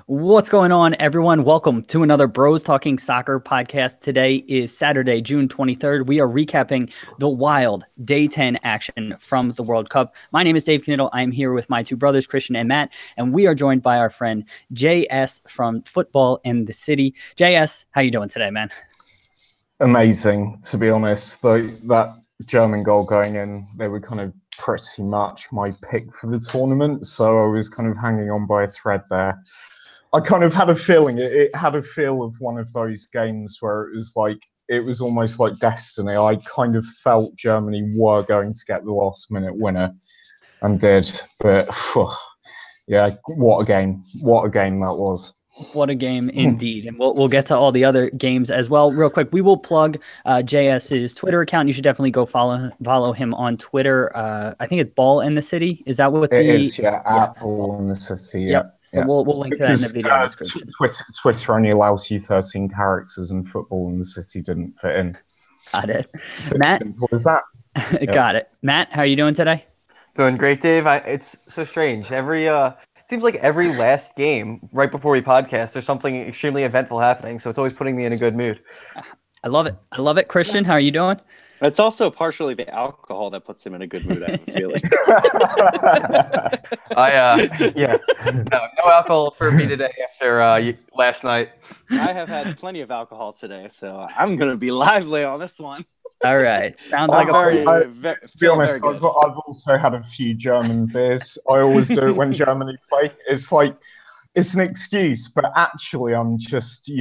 What's going on, everyone? Welcome to another Bros Talking Soccer podcast. Today is Saturday, June 23rd. We are recapping the wild Day 10 action from the World Cup. My name is Dave Knittel. I'm here with my two brothers, Christian and Matt, and we are joined by our friend JS from Football in the City. JS, how you doing today, man? Amazing, to be honest. That German goal going in, they were kind of pretty much my pick for the tournament, so I was kind of hanging on by a thread there. I kind of had a feeling, it had a feel of one of those games where it was almost like destiny. I kind of felt Germany were going to get the last minute winner and did, but yeah, what a game that was. What a game indeed. And we'll get to all the other games as well. Real quick, we will plug JS's Twitter account. You should definitely go follow him on Twitter. I think it's Ball in the City. Is that what it is? Yeah, at Ball in the City. Yeah. Yep. So we'll link to that in the video description. Twitter only allows you 13 characters, and Football in the City didn't fit in. Got it. So Matt? What is that? Got it. Matt, how are you doing today? Doing great, Dave. It's so strange. It seems like every last game right before we podcast, there's something extremely eventful happening. So it's always putting me in a good mood. I love it. Christian, how are you doing? It's also partially the alcohol that puts him in a good mood, I have a feeling. No alcohol for me today after last night. I have had plenty of alcohol today, so I'm going to be lively on this one. All right. Sounds like to be honest, I've also had a few German beers. I always do it when Germany play. It's an excuse, but actually I'm just,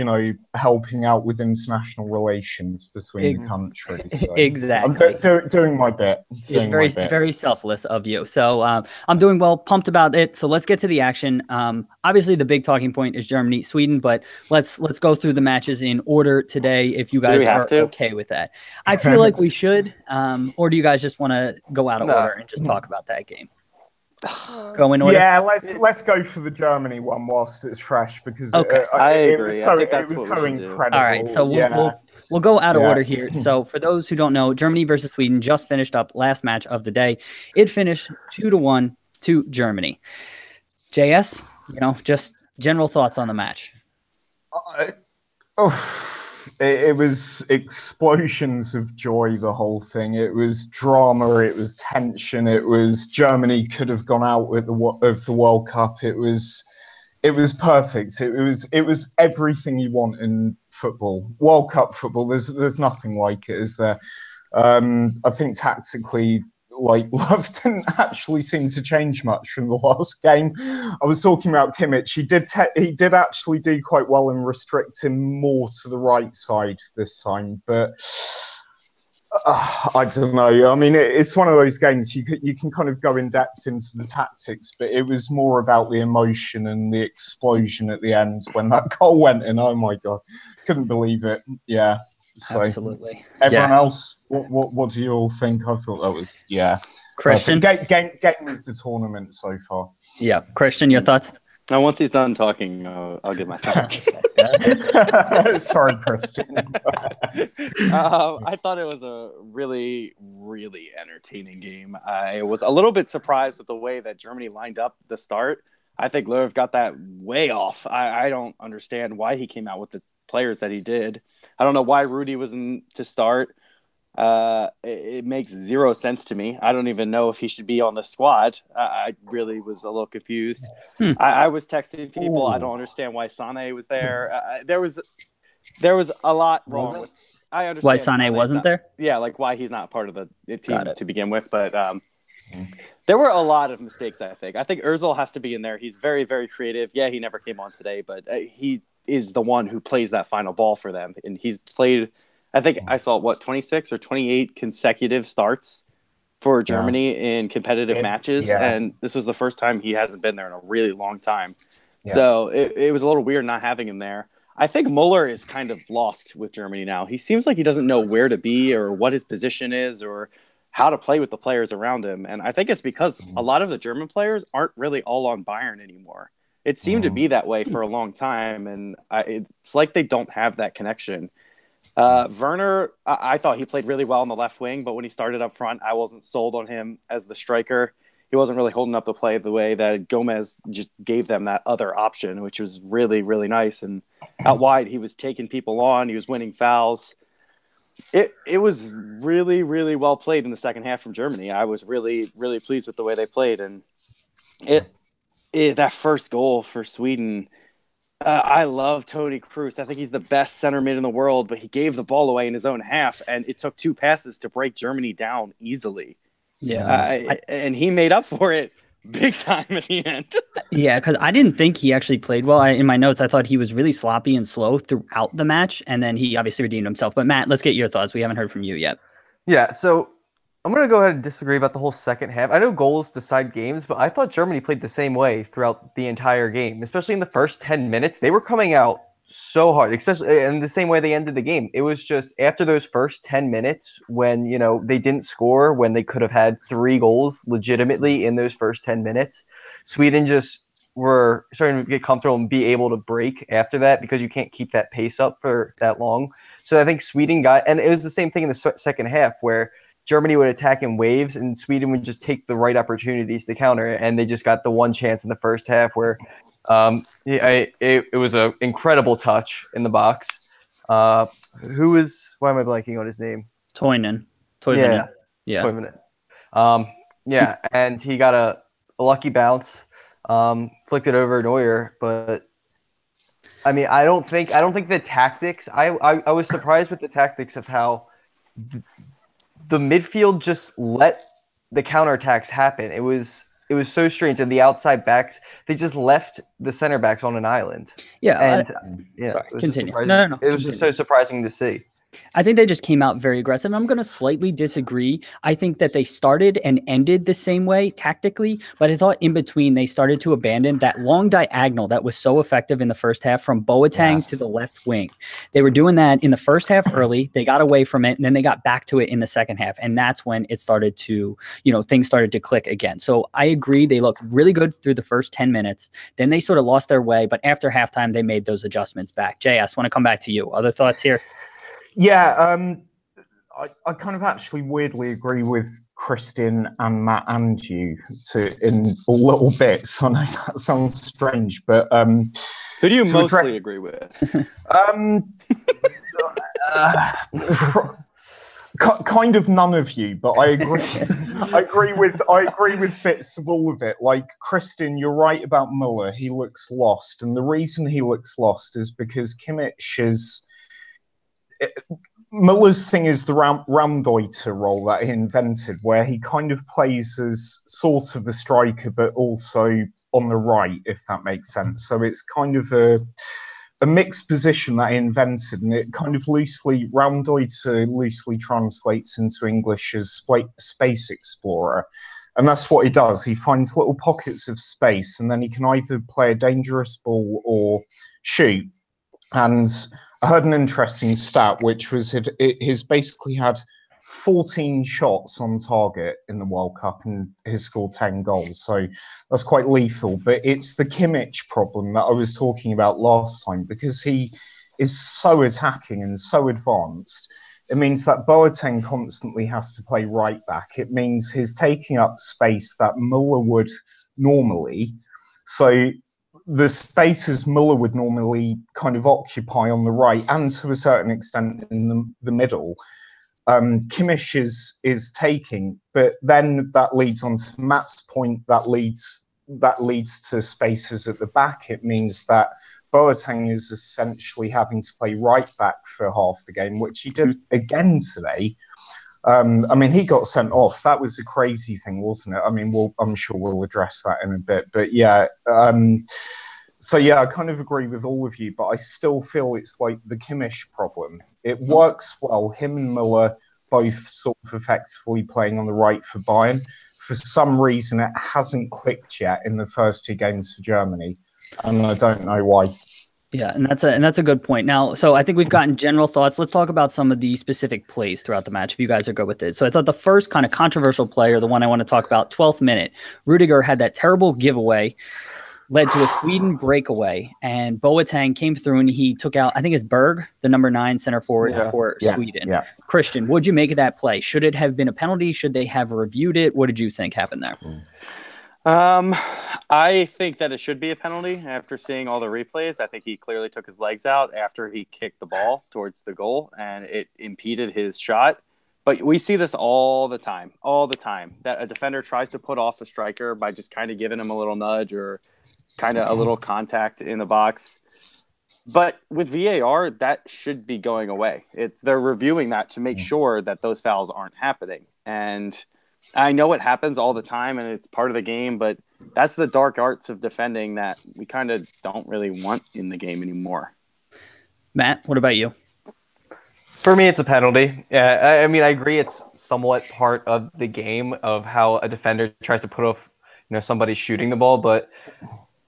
helping out with international relations between countries. So exactly. I'm doing my bit. It's very selfless of you. So I'm doing well, pumped about it. So let's get to the action. Obviously, the big talking point is Germany, Sweden, but let's go through the matches in order today if you guys are okay with that. I feel like we should, or do you guys just want to go out of order and just talk about that game? Go in order. Yeah, let's go for the Germany one whilst it's fresh because I agree. It was so incredible. All right, so we'll go out of order here. So for those who don't know, Germany versus Sweden just finished up last match of the day. It finished 2-1 to Germany. JS, just general thoughts on the match. It was explosions of joy, the whole thing. It was drama, it was tension, it was Germany could have gone out of the World Cup. It was perfect. It was everything you want in football. World Cup football, there's nothing like it, is there? I think tactically, love didn't actually seem to change much from the last game. I was talking about Kimmich. He did actually do quite well and restrict him more to the right side this time. But I don't know. I mean, it's one of those games you can kind of go in depth into the tactics, but it was more about the emotion and the explosion at the end when that goal went in. Oh my God, couldn't believe it. Yeah. So, absolutely. Everyone else, what do you all think? I thought that was Christian, game of the tournament so far. Yeah, Christian, your thoughts? Now, once he's done talking, I'll give my thoughts. Sorry, Christian. I thought it was a really, really entertaining game. I was a little bit surprised with the way that Germany lined up the start. I think Löw got that way off. I don't understand why he came out with the players that he did. I don't know why Rudy was in to start. It makes zero sense to me. I don't even know if he should be on the squad. I really was a little confused. I was texting people. Ooh. I don't understand why Sané was there. There was a lot wrong with. I understand why Sané wasn't there. Yeah, like why he's not part of the team to begin with. But there were a lot of mistakes. I think Özil has to be in there. He's very, very creative. Yeah, he never came on today, but he is the one who plays that final ball for them, and he's played. I think I saw 26 or 28 consecutive starts for Germany in competitive matches, and this was the first time he hasn't been there in a really long time. Yeah. So it was a little weird not having him there. I think Muller is kind of lost with Germany now. He seems like he doesn't know where to be or what his position is or how to play with the players around him. And I think it's because a lot of the German players aren't really all on Bayern anymore. It seemed to be that way for a long time, and it's like they don't have that connection. Werner, I thought he played really well on the left wing, but when he started up front, I wasn't sold on him as the striker. he wasn't really holding up the play the way that Gomez just gave them that other option, which was really, really nice. And out wide, he was taking people on. He was winning fouls. It was really, really well played in the second half from Germany. I was really, really pleased with the way they played. And that first goal for Sweden, I love Toni Kroos. I think he's the best center mid in the world, but he gave the ball away in his own half, and it took 2 passes to break Germany down easily. Yeah. And he made up for it big time at the end. Yeah, because I didn't think he actually played well. In my notes, I thought he was really sloppy and slow throughout the match, and then he obviously redeemed himself. But Matt, let's get your thoughts. We haven't heard from you yet. Yeah, so I'm going to go ahead and disagree about the whole second half. I know goals decide games, but I thought Germany played the same way throughout the entire game, especially in the first 10 minutes. They were coming out so hard, especially in the same way they ended the game. It was just after those first 10 minutes when, they didn't score, when they could have had 3 goals legitimately in those first 10 minutes, Sweden just were starting to get comfortable and be able to break after that because you can't keep that pace up for that long. So I think Sweden and it was the same thing in the second half where Germany would attack in waves and Sweden would just take the right opportunities to counter it. And they just got the one chance in the first half where it was an incredible touch in the box. Why am I blanking on his name? Toivonen. Yeah. Toivonen. And he got a lucky bounce, flicked it over Neuer, but I mean, I don't think the tactics. I was surprised with the tactics of how the midfield just let the counterattacks happen. It was so strange, and the outside backs, they just left the center backs on an island. Yeah, and sorry, it was continue. No, it was just so surprising to see. I think they just came out very aggressive. I'm going to slightly disagree. I think that they started and ended the same way tactically, but I thought in between they started to abandon that long diagonal that was so effective in the first half from Boateng to the left wing. They were doing that in the first half early. They got away from it, and then they got back to it in the second half, and that's when it started to, things started to click again. So I agree. They looked really good through the first 10 minutes. Then they sort of lost their way, but after halftime, they made those adjustments back. JS, want to come back to you. Other thoughts here? Yeah, I kind of actually weirdly agree with Kristin and Matt and you in little bits. I know that sounds strange, but who do you mostly agree with? Kind of none of you, but I agree. I agree with bits of all of it. Like Kristin, you're right about Müller. He looks lost, and the reason he looks lost is because Kimmich is. Muller's thing is the Raumdeuter role that he invented, where he kind of plays as sort of a striker, but also on the right, if that makes sense. So it's kind of a mixed position that he invented, and it kind of Raumdeuter loosely translates into English as space explorer. And that's what he does. He finds little pockets of space, and then he can either play a dangerous ball or shoot. And I heard an interesting stat, which was he's basically had 14 shots on target in the World Cup and he's scored 10 goals. So that's quite lethal. But it's the Kimmich problem that I was talking about last time, because he is so attacking and so advanced. It means that Boateng constantly has to play right back. It means he's taking up space that Müller would normally. So the spaces Müller would normally kind of occupy on the right and to a certain extent in the middle, Kimmich is taking, but then that leads on to Matt's point, that leads to spaces at the back. It means that Boateng is essentially having to play right back for half the game, which he did again today. I mean, he got sent off. That was a crazy thing, wasn't it? I mean, I'm sure we'll address that in a bit. But yeah, so yeah, I kind of agree with all of you, but I still feel it's like the Kimmich problem. It works well. Him and Müller both sort of effectively playing on the right for Bayern. For some reason, it hasn't clicked yet in the first 2 games for Germany, and I don't know why. Yeah, and that's a good point. Now, so I think we've gotten general thoughts. Let's talk about some of the specific plays throughout the match, if you guys are good with it. So I thought the first kind of controversial play, or the one I want to talk about, 12th minute, Rudiger had that terrible giveaway, led to a Sweden breakaway, and Boateng came through and he took out, I think it's Berg, the number 9 center forward for Sweden. Yeah. Christian, what'd you make of that play? Should it have been a penalty? Should they have reviewed it? What did you think happened there? I think that it should be a penalty after seeing all the replays. I think he clearly took his legs out after he kicked the ball towards the goal, and it impeded his shot. But we see this all the time, that a defender tries to put off the striker by just kind of giving him a little nudge or kind of a little contact in the box. But with VAR, that should be going away. They're reviewing that to make sure that those fouls aren't happening. And I know it happens all the time and it's part of the game, but that's the dark arts of defending that we kind of don't really want in the game anymore. Matt, what about you? For me, it's a penalty. Yeah, I mean, I agree. It's somewhat part of the game of how a defender tries to put off, somebody shooting the ball, but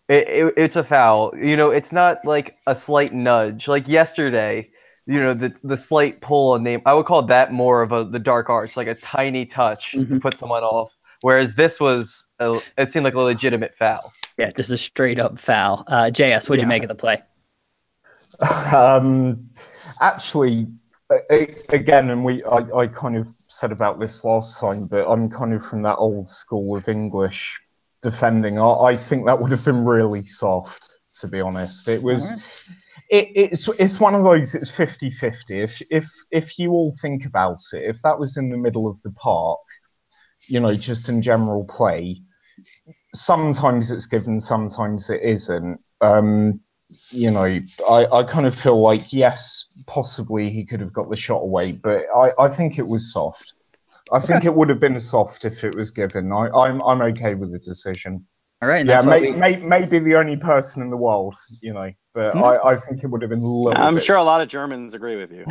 it's a foul. It's not like a slight nudge. Like yesterday, the slight pull on name. I would call that more of the dark arts, like a tiny touch to put someone off. Whereas this it seemed like a legitimate foul. Yeah, just a straight up foul. JS, what'd you make of the play? Actually, again, and I kind of said about this last time, but I'm kind of from that old school of English defending. I think that would have been really soft, to be honest. It was. It's one of those. It's 50-50. If you all think about it, if that was in the middle of the park, just in general play, sometimes it's given, sometimes it isn't. I kind of feel like, yes, possibly he could have got the shot away, but I think it was soft. I think it would have been soft if it was given. I'm okay with the decision. All right. Yeah, maybe the only person in the world, but I think it would have been a little I'm bit. sure a lot of Germans agree with you.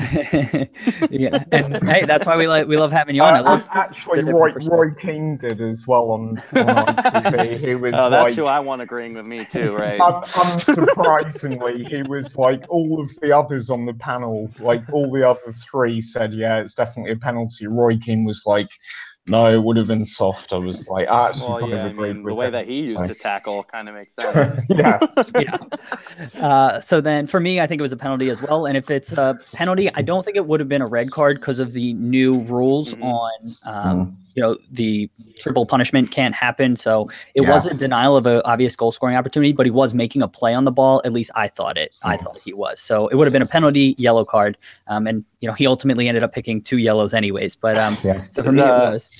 Yeah, and hey, that's why we love having you on. Actually, Roy Keane did as well on ITV. He was that's who I want agreeing with me too, right? Unsurprisingly, he was like all of the others on the panel, like all the other three said, yeah, it's definitely a penalty. Roy Keane was like, no, it would have been soft. I was like, I actually kind of agreed with the way him, that he used to tackle kind of makes sense. Yeah. So then for me, I think it was a penalty as well. And if it's a penalty, I don't think it would have been a red card because of the new rules on, the triple punishment can't happen. So it was a denial of an obvious goal scoring opportunity, but he was making a play on the ball. At least I thought he was. So it would have been a penalty, yellow card. And he ultimately ended up picking 2 yellows anyways. But so for me, it was.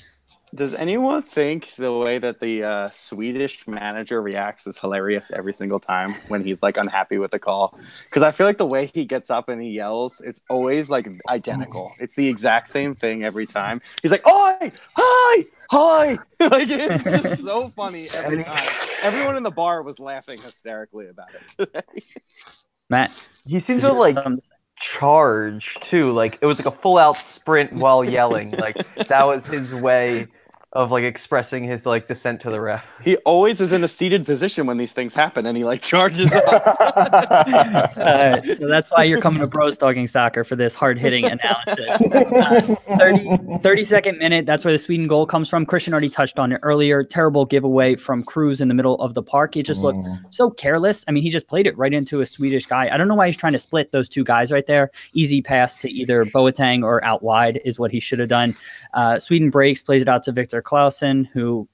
Does anyone think the way that the Swedish manager reacts is hilarious every single time when he's like unhappy with the call? Because I feel like the way he gets up and he yells, it's always like identical. It's the exact same thing every time. He's like, "Oi, hi, hi!" Like it's just so funny every time. Everyone in the bar was laughing hysterically about it today. Matt, he seems to charge too. Like it was like a full out sprint while yelling. Like that was his way of expressing his dissent to the ref. He always is in a seated position when these things happen, and he charges up. So that's why you're coming to Bros Talking Soccer for this hard-hitting analysis. 32nd minute, that's where the Sweden goal comes from. Christian already touched on it earlier. Terrible giveaway from Cruz in the middle of the park. It just looked so careless. I mean, he just played it right into a Swedish guy. I don't know why he's trying to split those 2 guys right there. Easy pass to either Boateng or out wide is what he should have done. Sweden breaks, plays it out to Victor Clausen, who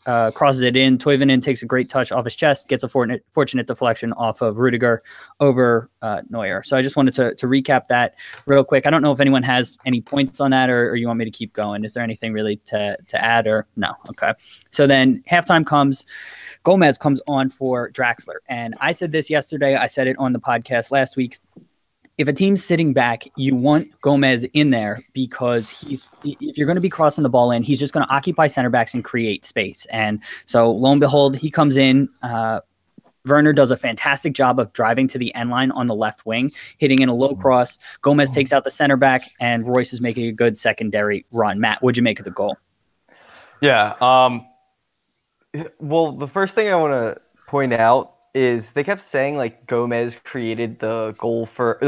crosses it in. Toivonen takes a great touch off his chest, gets a fortunate deflection off of Rudiger over Neuer. So I just wanted to recap that real quick. I don't know if anyone has any points on that or you want me to keep going. Is there anything really to add or no? Okay. So then halftime comes. Gomez comes on for Draxler. And I said this yesterday. I said it on the podcast last week. If a team's sitting back, you want Gomez in there because if you're going to be crossing the ball in, he's just going to occupy center backs and create space. And so lo and behold, he comes in. Werner does a fantastic job of driving to the end line on the left wing, hitting in a low cross. Gomez takes out the center back, and Royce is making a good secondary run. Matt, what'd you make of the goal? Yeah. Well, the first thing I want to point out is they kept saying Gomez created the goal for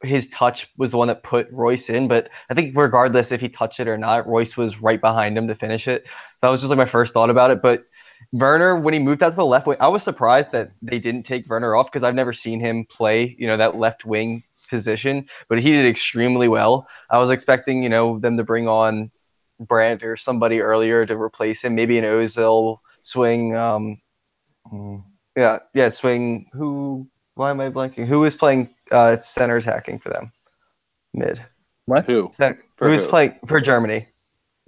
his touch was the one that put Royce in, but I think regardless if he touched it or not, Royce was right behind him to finish it. That was just my first thought about it. But Werner, when he moved out to the left wing, I was surprised that they didn't take Werner off because I've never seen him play, that left wing position, but he did extremely well. I was expecting, them to bring on Brandt or somebody earlier to replace him, maybe an Ozil swing. Swing. Who? Why am I blanking? Who is playing center attacking for them? Mid. What? Who? Who is playing for Germany?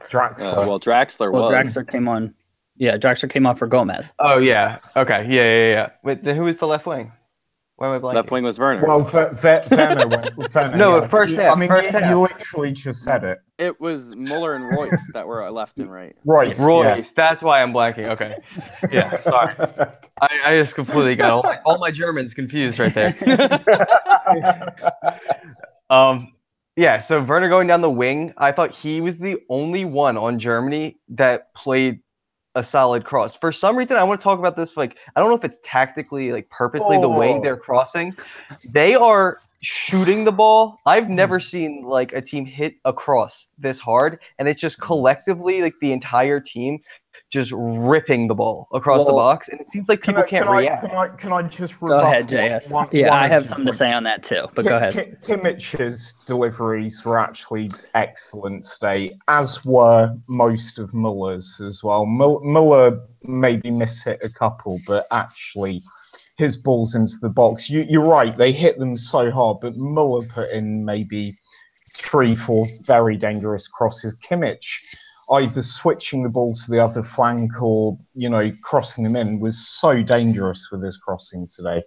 Draxler. Draxler was. Draxler came on. Yeah, Draxler came on for Gomez. Oh yeah. Okay. Yeah. Wait, then who is the left wing? Why am I blanking? Left wing was Werner. Well, Werner went. Werner, No, yeah. first half. I mean, first half. you literally just said it. It was Muller and Royce that were left and right. Royce. That's why I'm blanking. Okay. Yeah. Sorry. I just completely got all my Germans confused right there. Yeah. So Werner going down the wing, I thought he was the only one on Germany that played a solid cross. For some reason, I want to talk about this. Like, I don't know if it's tactically, like purposely, the way they're crossing. They are shooting the ball. I've never seen like a team hit a cross this hard, and it's just collectively like the entire team just ripping the ball across the box, and it seems like people can't react. Can I just go ahead, JS? I have something to say on that too, but go ahead. Kimmich's deliveries were actually excellent today, as were most of Muller's as well. Muller maybe mishit a couple, but actually his balls into the box. You're right, they hit them so hard, but Muller put in maybe 3-4 very dangerous crosses. Kimmich, either switching the ball to the other flank or, crossing them in, was so dangerous with his crossing today.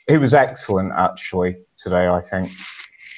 It was excellent, actually, today, I think.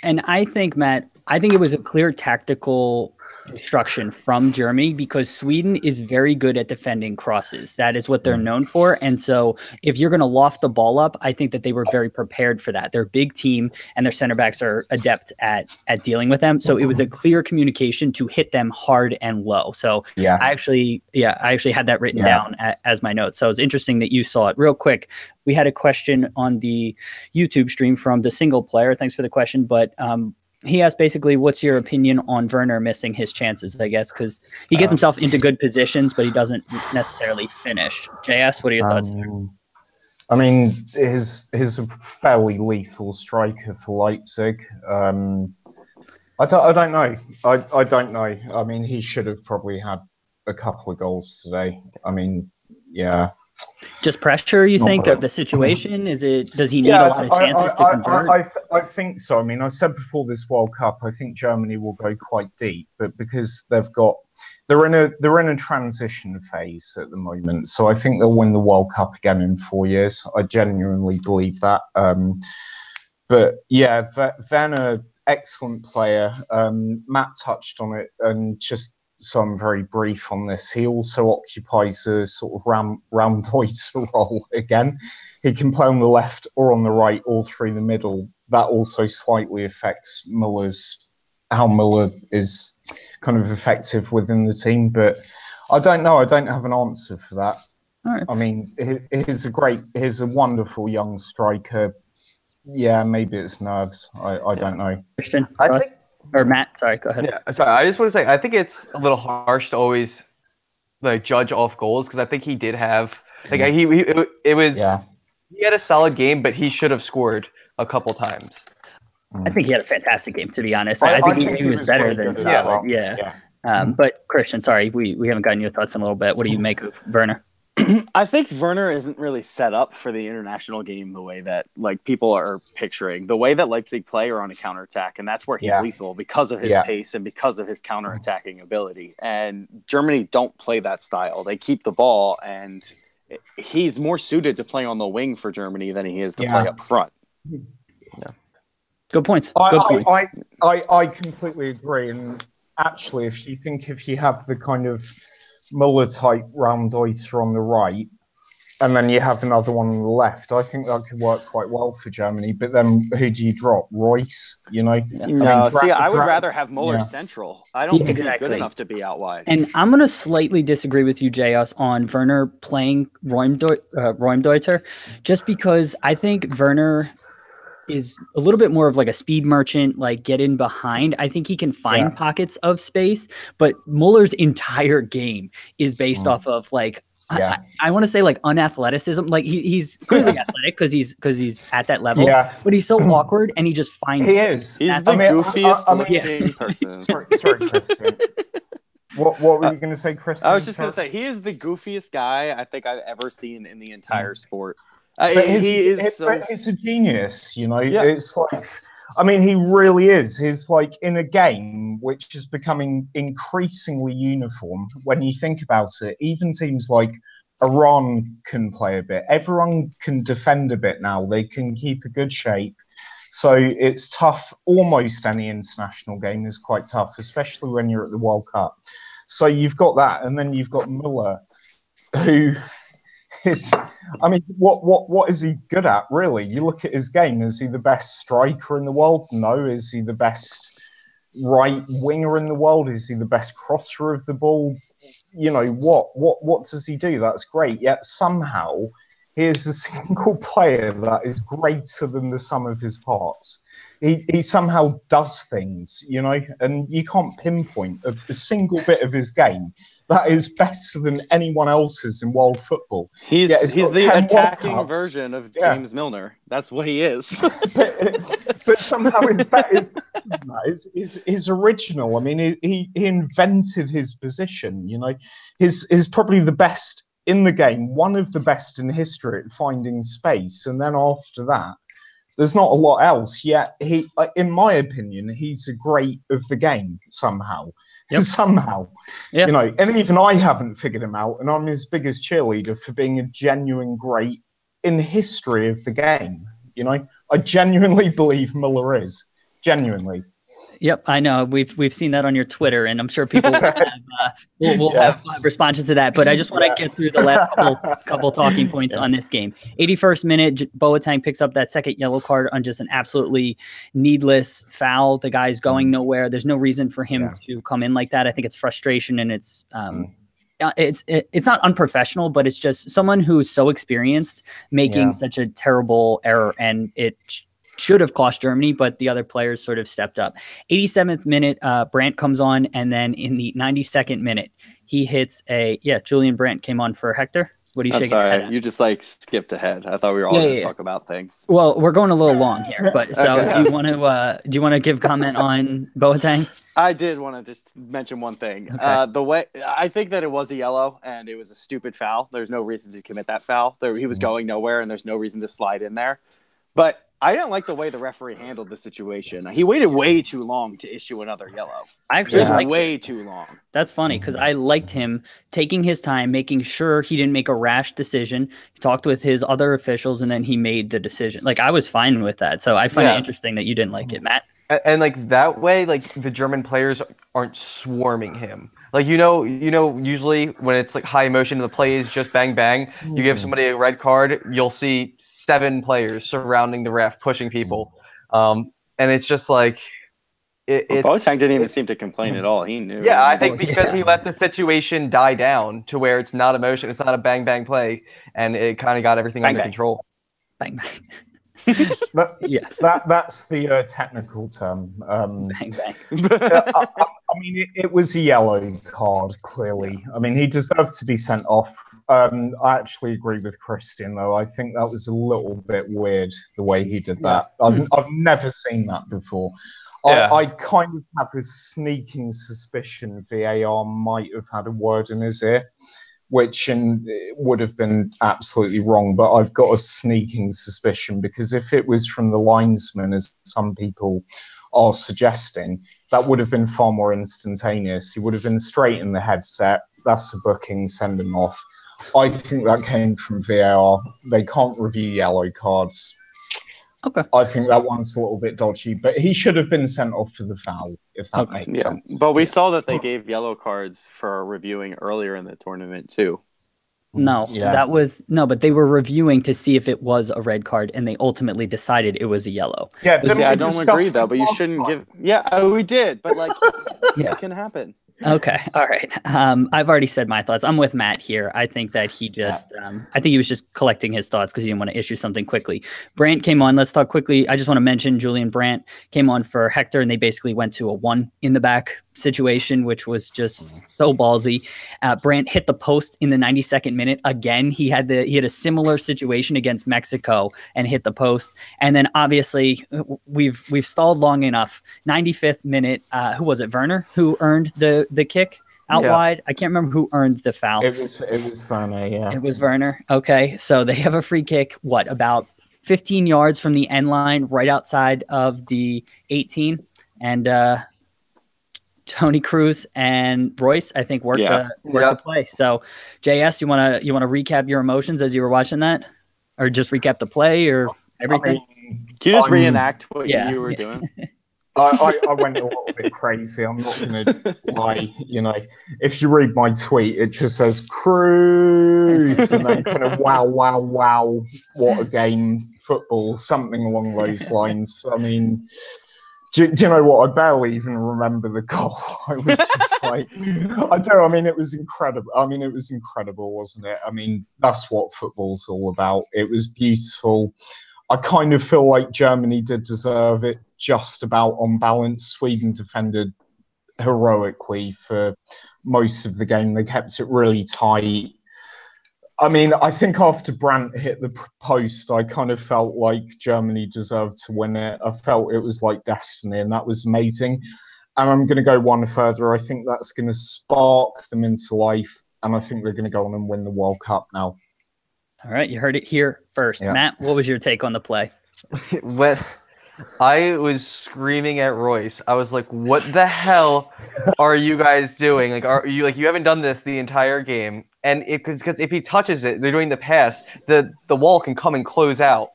And I think, Matt, it was a clear tactical instruction from Germany because Sweden is very good at defending crosses. That is what they're known for. And so if you're going to loft the ball up, I think that they were very prepared for that. They're a big team and their center backs are adept at dealing with them. So it was a clear communication to hit them hard and low. So I actually had that written down as my notes. So it's interesting that you saw it. Real quick, we had a question on the YouTube stream from the single player. Thanks for the question. But he asked basically, what's your opinion on Werner missing his chances, I guess, because he gets himself into good positions, but he doesn't necessarily finish. JS, what are your thoughts there? I mean, he's a fairly lethal striker for Leipzig. I don't know. I don't know. I mean, he should have probably had a couple of goals today. I mean, yeah. Just pressure, you think, of the situation? Does he need a lot of chances to convert? I think so. I mean, I said before this World Cup, I think Germany will go quite deep, but because they're in a transition phase at the moment, so I think they'll win the World Cup again in 4 years. I genuinely believe that. But yeah, Werner, excellent player. Matt touched on it, and just so I'm very brief on this, he also occupies a sort of Raumdeuter role again. He can play on the left or on the right or through the middle. That also slightly affects how Muller is kind of effective within the team. But I don't know. I don't have an answer for that. All right. I mean, he's a wonderful young striker. Yeah, maybe it's nerves. I don't know. Christian, I think. Or Matt, sorry, go ahead. Yeah, sorry. I just want to say, I think it's a little harsh to always like judge off goals because I think he did have he had a solid game, but he should have scored a couple times. I think he had a fantastic game, to be honest. I think he was better than solid. Yeah. But Christian, sorry, we haven't gotten your thoughts in a little bit. What do you make of Werner? I think Werner isn't really set up for the international game the way that like people are picturing. The way that Leipzig play are on a counterattack, and that's where he's lethal because of his pace and because of his counterattacking ability. And Germany don't play that style. They keep the ball, and he's more suited to play on the wing for Germany than he is to play up front. Yeah. Good points. I completely agree. And actually, if you have the kind of Muller type Raumdeuter on the right, and then you have another one on the left, I think that could work quite well for Germany. But then who do you drop? Royce, No, I would rather have Muller central. I don't think he's good enough to be out wide. And I'm going to slightly disagree with you, JS, on Werner playing Raumdeuter, just because I think Werner is a little bit more of like a speed merchant, like get in behind. I think he can find pockets of space, but Muller's entire game is based off of like, I want to say like unathleticism. Like he's clearly athletic because he's at that level, but he's so awkward and he just finds. He is. He's the goofiest looking person. Sorry, Christian. What were you going to say, Chris? I was just going to say he is the goofiest guy I think I've ever seen in the entire sport. He's a genius, you know. Yeah. It's like, I mean, he really is. He's like in a game which is becoming increasingly uniform. When you think about it, even teams like Iran can play a bit. Everyone can defend a bit now. They can keep a good shape. So it's tough. Almost any international game is quite tough, especially when you're at the World Cup. So you've got that, and then you've got Müller, who is, I mean, what is he good at, really? You look at his game. Is he the best striker in the world? No. Is he the best right winger in the world? Is he the best crosser of the ball? You know, what does he do? That's great. Yet somehow he is a single player that is greater than the sum of his parts. He somehow does things, you know, and you can't pinpoint a single bit of his game that is better than anyone else's in world football. He's the attacking version of James Milner. That's what he is. but somehow his better than that is original. I mean, he invented his position, you know. He's probably the best in the game, one of the best in history at finding space. And then after that, there's not a lot else. Yet he, in my opinion, he's a great of the game somehow. Yep. Somehow, you know, and even I haven't figured him out, and I'm his biggest cheerleader for being a genuine great in history of the game. You know, I genuinely believe Müller is genuinely. Yep, I know. We've seen that on your Twitter, and I'm sure people will have responses to that. But I just want to get through the last couple talking points on this game. 81st minute, Boateng picks up that second yellow card on just an absolutely needless foul. The guy's going nowhere. There's no reason for him to come in like that. I think it's frustration, and it's not unprofessional, but it's just someone who's so experienced making such a terrible error, and it should have cost Germany, but the other players sort of stepped up. 87th minute, Brandt comes on, and then in the 92nd minute, he hits Julian Brandt came on for Hector. What are you shaking? Sorry, you just like skipped ahead. I thought we were all going to talk about things. Well, we're going a little long here, but so do you want to give comment on Boateng? I did want to just mention one thing. Okay. The way I think that it was a yellow and it was a stupid foul. There's no reason to commit that foul. He was going nowhere, and there's no reason to slide in there. But I didn't like the way the referee handled the situation. He waited way too long to issue another yellow. I actually liked way too long. That's funny because I liked him taking his time, making sure he didn't make a rash decision. He talked with his other officials, and then he made the decision. Like, I was fine with that. So I find it interesting that you didn't like it, Matt. And like that way, like the German players aren't swarming him. Like, you know, usually when it's like high emotion and the play is just bang, bang, you give somebody a red card, you'll see 7 players surrounding the ref, pushing people. And it's just like, Boateng didn't even seem to complain at all. He knew. Yeah, I think because he let the situation die down to where it's not emotion, it's not a bang, bang play, and it kind of got everything under control. Bang, bang. That's the technical term. Bang, bang. I mean, it was a yellow card, clearly. I mean, he deserved to be sent off. I actually agree with Christian, though. I think that was a little bit weird, the way he did that. I've never seen that before. I kind of have a sneaking suspicion VAR might have had a word in his ear, which would have been absolutely wrong. But I've got a sneaking suspicion, because if it was from the linesman, as some people are suggesting, that would have been far more instantaneous. He would have been straight in the headset. That's a booking, send him off. I think that came from VAR. They can't review yellow cards. Okay. I think that one's a little bit dodgy, but he should have been sent off for the foul, if that makes sense. But we saw that they gave yellow cards for reviewing earlier in the tournament too. No, but they were reviewing to see if it was a red card, and they ultimately decided it was a yellow. Yeah, I don't agree though, but you shouldn't give. Yeah, we did, but like, it can happen. Okay, all right. I've already said my thoughts. I'm with Matt here. I think that he just, I think he was just collecting his thoughts because he didn't want to issue something quickly. Brandt came on. Let's talk quickly. I just want to mention Julian Brandt came on for Hector, and they basically went to a 1 in the back situation, which was just so ballsy. Brandt hit the post in the 92nd minute again. He had a similar situation against Mexico and hit the post. And then obviously we've stalled long enough. 95th minute, who was it? Werner, who earned the kick out wide. I can't remember who earned the foul. It was Werner, yeah. It was Werner. Okay, so they have a free kick, about 15 yards from the end line, right outside of the 18. And Tony Cruz and Royce, I think, worked the play. So, JS, you wanna recap your emotions as you were watching that, or just recap the play, or everything? Can you just reenact what you were doing? I went a little bit crazy. I'm not going to lie. If you read my tweet, it just says Cruz and then kind of wow, what a game, football, something along those lines. I mean, do you know what? I barely even remember the goal. I was just like, it was incredible. It was incredible, wasn't it? That's what football's all about. It was beautiful. I kind of feel like Germany did deserve it just about on balance. Sweden defended heroically for most of the game. They kept it really tight. I think after Brandt hit the post, I kind of felt like Germany deserved to win it. I felt it was like destiny, and that was amazing. And I'm going to go one further. I think that's going to spark them into life, and I think they're going to go on and win the World Cup now. All right, you heard it here first. Yeah. Matt, what was your take on the play? When I was screaming at Royce, I was like, what the hell are you guys doing? You haven't done this the entire game. And because if he touches it, they're doing the pass, the wall can come and close out.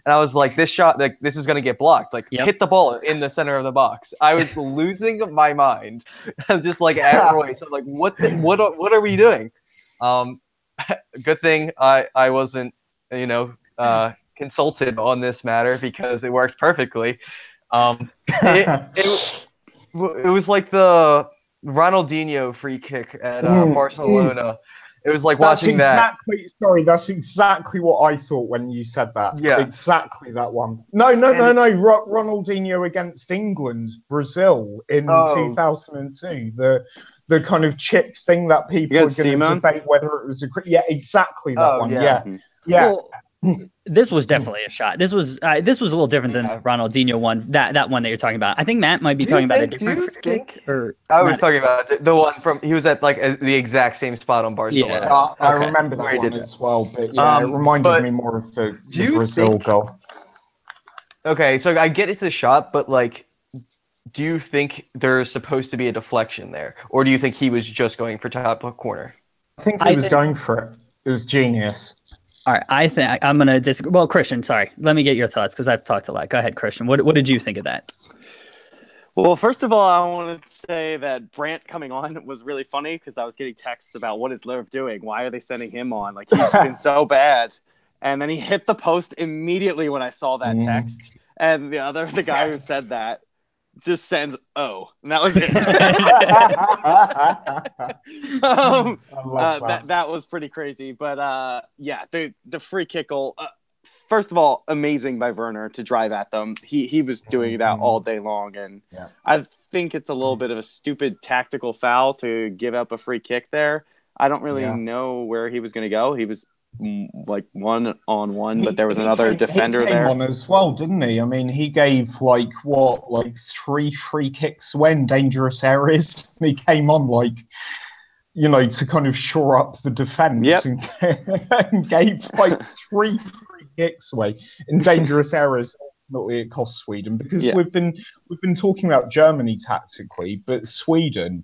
And I was like, this shot, this is going to get blocked. Hit the ball in the center of the box. I was losing my mind. I'm just at Royce. I'm like, what are we doing? Good thing I wasn't, consulted on this matter because it worked perfectly. It was like the Ronaldinho free kick at Barcelona. It was like watching that. That's exactly what I thought when you said that. Yeah. Exactly that one. No. Ronaldinho against England, Brazil in 2002. The kind of chip thing that people are going to debate whether it was exactly that one. Yeah. Well, this was definitely a shot. This was a little different than the Ronaldinho one. That one that you're talking about. I think Matt might be talking about a different free kick. I was talking about the one from he was at the exact same spot on Barcelona. Yeah. I remember that one as well, but it reminded me more of the Brazil goal. Okay, so I get it's a shot, but do you think there's supposed to be a deflection there, or do you think he was just going for top corner? I think he was going for it. It was genius. All right, I think I'm going to disagree. Well, Christian, sorry. Let me get your thoughts because I've talked a lot. Go ahead, Christian. What did you think of that? Well, first of all, I want to say that Brandt coming on was really funny because I was getting texts about what is Lerv doing? Why are they sending him on? He's been so bad. And then he hit the post immediately when I saw that text. And the guy who said that just sends and that was it. That was pretty crazy, but the free kick goal. First of all, amazing by Werner to drive at them. He was doing that all day long, and I think it's a little bit of a stupid tactical foul to give up a free kick there. I don't really know where he was going to go. He was one-on-one, but there was another defender there. He came on as well, didn't he? He gave 3 free kicks when dangerous areas. He came on to kind of shore up the defense and gave 3 free kicks away in dangerous areas. Ultimately, it cost Sweden because we've been talking about Germany tactically, but Sweden.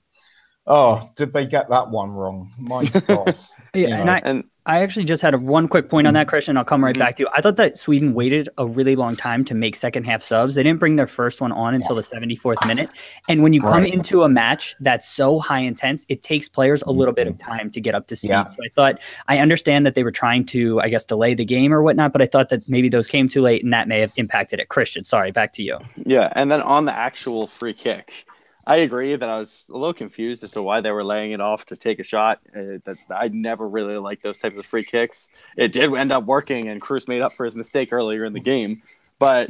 Oh, did they get that one wrong? My God. And I actually just had one quick point on that, Christian. I'll come right back to you. I thought that Sweden waited a really long time to make second half subs. They didn't bring their first one on until the 74th minute. And when you come into a match that's so high intense, it takes players a little bit of time to get up to speed. So I understand that they were trying to, delay the game or whatnot, but I thought that maybe those came too late and that may have impacted it. Christian, sorry, back to you. Yeah, and then on the actual free kick, I agree that I was a little confused as to why they were laying it off to take a shot. That I never really liked those types of free kicks. It did end up working, and Cruz made up for his mistake earlier in the game. But,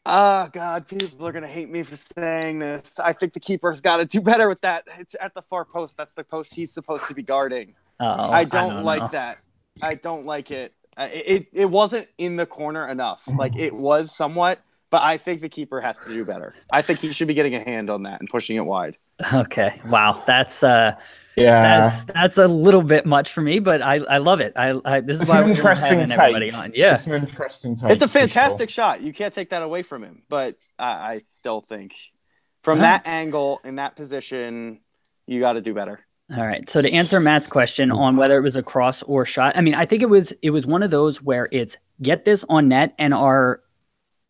God, people are going to hate me for saying this. I think the keeper's got to do better with that. It's at the far post. That's the post he's supposed to be guarding. I don't like that. I don't like it. It wasn't in the corner enough. It was somewhat. But I think the keeper has to do better. I think he should be getting a hand on that and pushing it wide. Okay. Wow. That's Yeah. that's a little bit much for me, but I love it. This is It's why an we love interesting having everybody take. on. Yeah. It's an interesting take. It's a for fantastic sure. shot. You can't take that away from him. But I still think from All that right. angle in that position, you got to do better. All right. So to answer Matt's question on whether it was a cross or shot, I mean, I think it was one of those where it's get this on net and our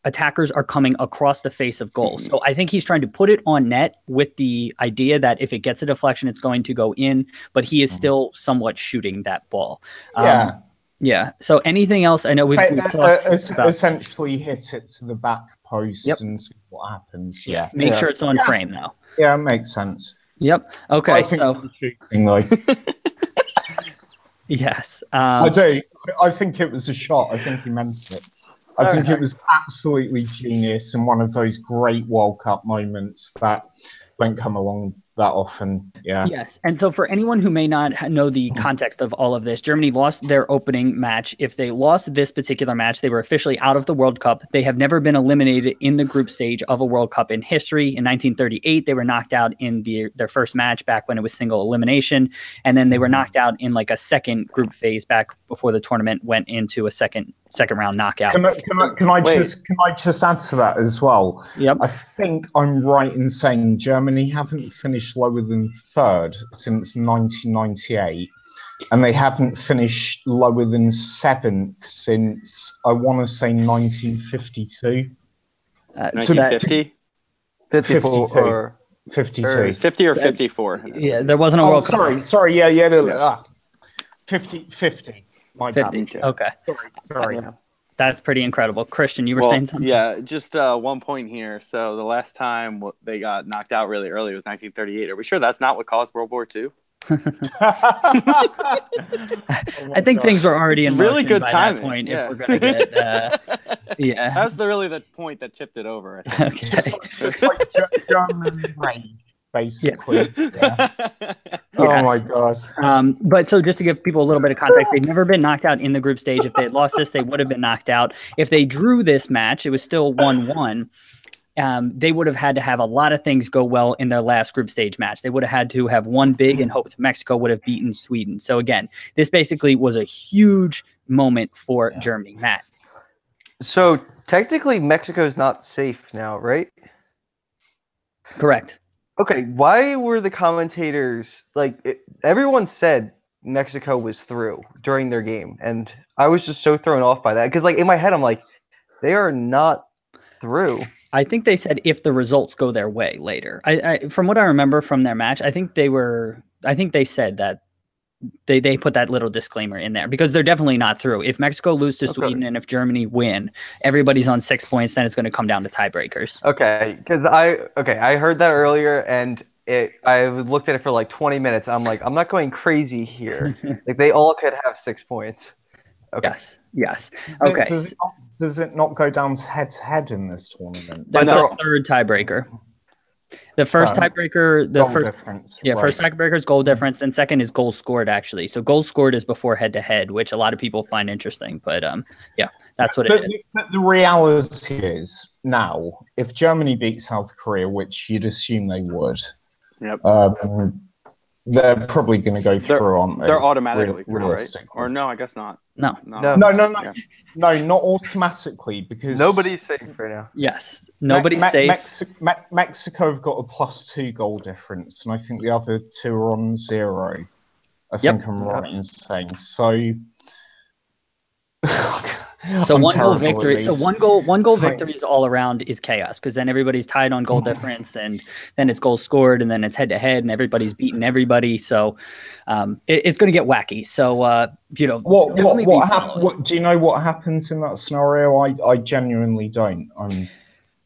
attackers are coming across the face of goal. So I think he's trying to put it on net with the idea that if it gets a deflection, it's going to go in, but he is still somewhat shooting that ball. Yeah. Yeah. So anything else? I know we've talked about essentially hit it to the back post and see what happens. Yeah. Make sure it's on frame now. Yeah, it makes sense. Yep. Okay. I think So shooting, like, yes. I do. I think it was a shot. I think he meant it. I think it was absolutely genius and one of those great World Cup moments that don't come along that often. Yeah. Yes. And so for anyone who may not know the context of all of this, Germany lost their opening match. If they lost this particular match, they were officially out of the World Cup. They have never been eliminated in the group stage of a World Cup in history. In 1938, they were knocked out in their first match back when it was single elimination. And then they were knocked out in like a second group phase back before the tournament went into a second round knockout. Can I just add to that as well? Yep. I think I'm right in saying Germany haven't finished lower than third since 1998, and they haven't finished lower than seventh since I want to say 1952. 1950? 54 or 52. 50 or 54. Yeah, there wasn't a World Cup. Sorry. Yeah. 50. My 50. bad. Okay. Sorry. That's pretty incredible. Christian, you were saying something? Yeah, just 1 point here. So the last time they got knocked out really early was 1938. Are we sure that's not what caused World War II? I think things were already in really motion good by timing. that point. Yeah. If we're gonna get, yeah, that's really the point that tipped it over. I think. Okay. Just like German rain, basically. Yeah. Yes. Oh my god. But so just to give people a little bit of context, they've never been knocked out in the group stage. If they had lost this, they would have been knocked out. If they drew this match, it was still 1-1. They would have had to have a lot of things go well in their last group stage match. They would have had to have won big and hoped Mexico would have beaten Sweden. So again, this basically was a huge moment for Germany. Matt. So technically Mexico's not safe now, right? Correct. Okay, why were the commentators everyone said Mexico was through during their game, and I was just so thrown off by that because in my head I'm like, they are not through. I think they said if the results go their way later. I from what I remember from their match, I think they said that they put that little disclaimer in there because they're definitely not through. If Mexico lose to Sweden and if Germany win, everybody's on 6 points, then it's going to come down to tiebreakers. Okay, because I heard that earlier and I looked at it for like 20 minutes. I'm like, I'm not going crazy here. They all could have 6 points. Okay. Yes. Okay. Does it not go down to head in this tournament? That's the third tiebreaker. The first tiebreaker, first tiebreaker is goal difference. Then second is goals scored, actually. So goals scored is before head-to-head, which a lot of people find interesting. But that's what it is. But the reality is now, if Germany beats South Korea, which you'd assume they would, they're probably going to go through, aren't they? They're automatically through, right? Or no, I guess not. No, not automatically because nobody's safe right now. Yes, nobody's safe. Mexico have got a +2 goal difference, and I think the other two are on 0. I think I'm right in saying so. So one goal victory. So one goal victories all around is chaos because then everybody's tied on goal difference, and then it's goals scored, and then it's head to head, and everybody's beating everybody. So it's going to get wacky. So what do you know what happens in that scenario? I genuinely don't.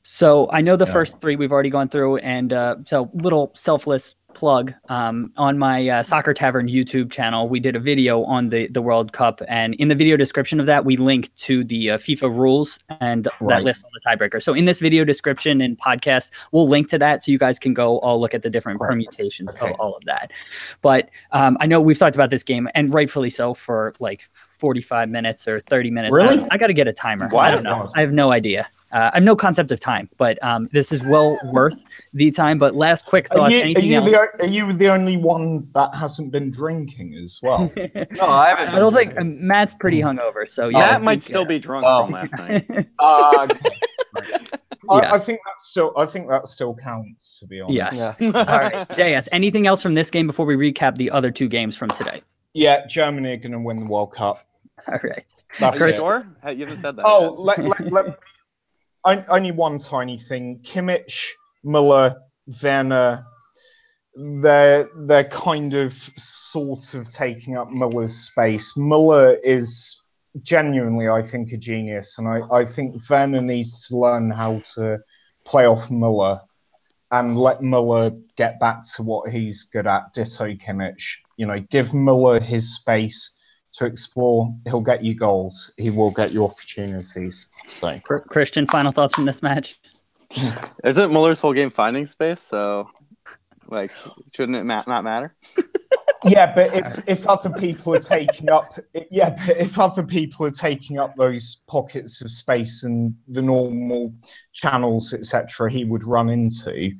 So I know the first three we've already gone through, and so little selfless plug on my Soccer Tavern YouTube channel. We did a video on the World Cup, and in the video description of that, we linked to the FIFA rules and that list on the tiebreaker. So in this video description and podcast, we'll link to that so you guys can go all look at the different permutations of all of that. But I know we've talked about this game, and rightfully so, for like 45 minutes or 30 minutes. Really? I got to get a timer. Wow. I don't know. I have no idea. I have no concept of time, but this is well worth the time. But last quick thoughts. Anything else? Are you the only one that hasn't been drinking as well? No, I haven't. I don't think Matt's pretty hungover, so yeah. Matt might still be drunk from last night. Okay. Yeah. I think that still counts, to be honest. Yes. All right, JS. Anything else from this game before we recap the other two games from today? Yeah, Germany are going to win the World Cup. All right. That's Are you it. sure? You haven't said that. Oh, only one tiny thing. Kimmich, Müller, Werner, they're kind of sort of taking up Müller's space. Müller is genuinely, I think, a genius, and I think Werner needs to learn how to play off Müller and let Müller get back to what he's good at. Ditto Kimmich. Give Müller his space to explore. He'll get you goals. He will get you opportunities. So, Christian, final thoughts from this match? Isn't Muller's whole game finding space? So, shouldn't it not matter? Yeah, but if other people are taking up, those pockets of space and the normal channels, etc., he would run into,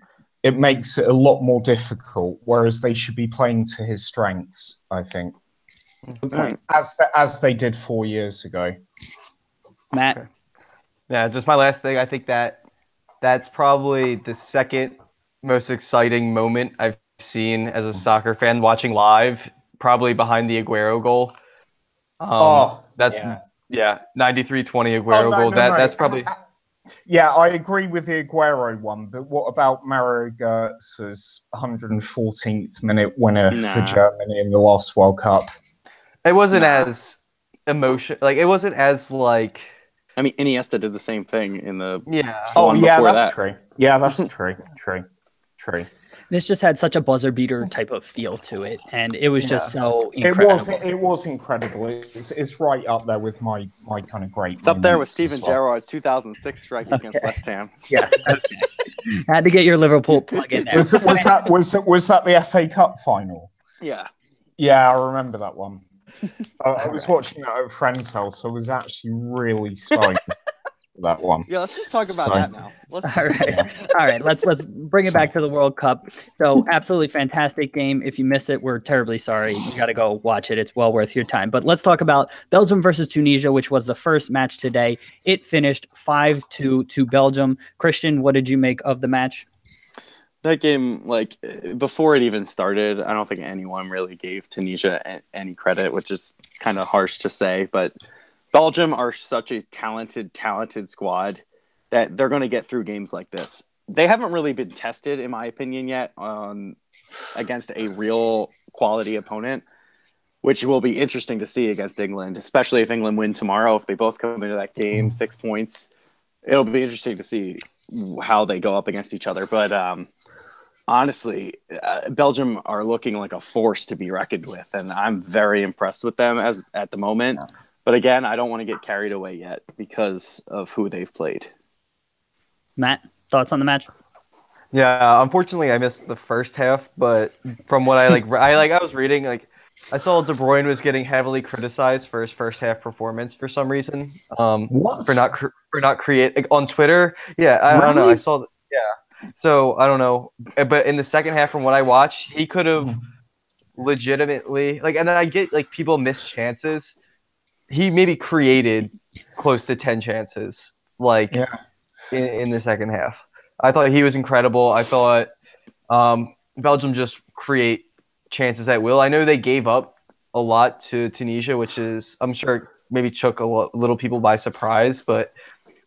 it makes it a lot more difficult. Whereas they should be playing to his strengths, I think. As they did 4 years ago. Matt? Okay. Yeah, just my last thing. I think that's probably the second most exciting moment I've seen as a soccer fan watching live, probably behind the Aguero goal. That's 93-20 Aguero goal. That's probably... Yeah, I agree with the Aguero one, but what about Mario Götze's 114th minute winner for Germany in the last World Cup? It wasn't as emotional. It wasn't as like. I mean, Iniesta did the same thing in the that's true. Yeah, that's true. This just had such a buzzer beater type of feel to it, and it was just so incredible. It was incredible. It's right up there with my kind of great. It's up there with Steven Gerrard's 2006 strike against West Ham. Yeah, had to get your Liverpool plug in there. Was that the FA Cup final? Yeah. Yeah, I remember that one. I was watching that at a friend's house. I was actually really stoned. That one. Yeah, let's just talk about that now. All right. Let's bring it back to the World Cup. So, absolutely fantastic game. If you miss it, we're terribly sorry. You got to go watch it. It's well worth your time. But let's talk about Belgium versus Tunisia, which was the first match today. It finished 5-2 to Belgium. Christian, what did you make of the match? That game, before it even started, I don't think anyone really gave Tunisia any credit, which is kind of harsh to say, but Belgium are such a talented squad that they're going to get through games like this. They haven't really been tested, in my opinion, yet against a real quality opponent, which will be interesting to see against England, especially if England win tomorrow. If they both come into that game 6 points, it'll be interesting to see how they go up against each other. But honestly, Belgium are looking like a force to be reckoned with, and I'm very impressed with them at the moment. But again, I don't want to get carried away yet because of who they've played. Matt, thoughts on the match? Yeah, unfortunately, I missed the first half, but from what I was reading, I saw De Bruyne was getting heavily criticized for his first half performance for some reason. What? For not create on Twitter. Yeah, I don't know. I saw. So I don't know, but in the second half, from what I watched, he could have legitimately and then I get people miss chances. He maybe created close to 10 chances in the second half. I thought he was incredible. I thought Belgium just create chances at will. I know they gave up a lot to Tunisia, which is, I'm sure, maybe took little people by surprise. But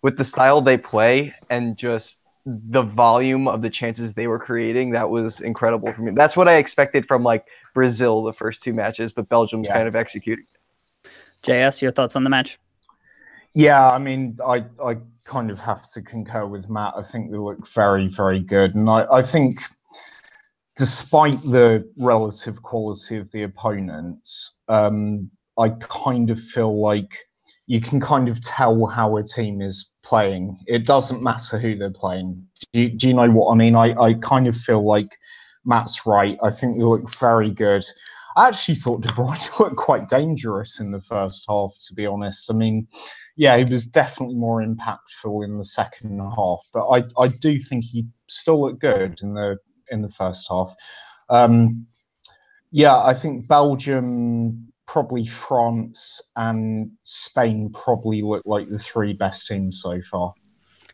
with the style they play and just the volume of the chances they were creating, that was incredible for me. That's what I expected from Brazil the first two matches, but Belgium's kind of executing. JS, your thoughts on the match? Yeah, I mean, I kind of have to concur with Matt. I think they look very, very good. And I think despite the relative quality of the opponents, I kind of feel like you can kind of tell how a team is playing. It doesn't matter who they're playing. Do you know what I mean? I kind of feel like Matt's right. I think they look very good. I actually thought De Bruyne looked quite dangerous in the first half, to be honest. I mean, yeah, he was definitely more impactful in the second half. But I do think he still looked good in the first half. Yeah, I think Belgium, probably France, and Spain probably look like the three best teams so far.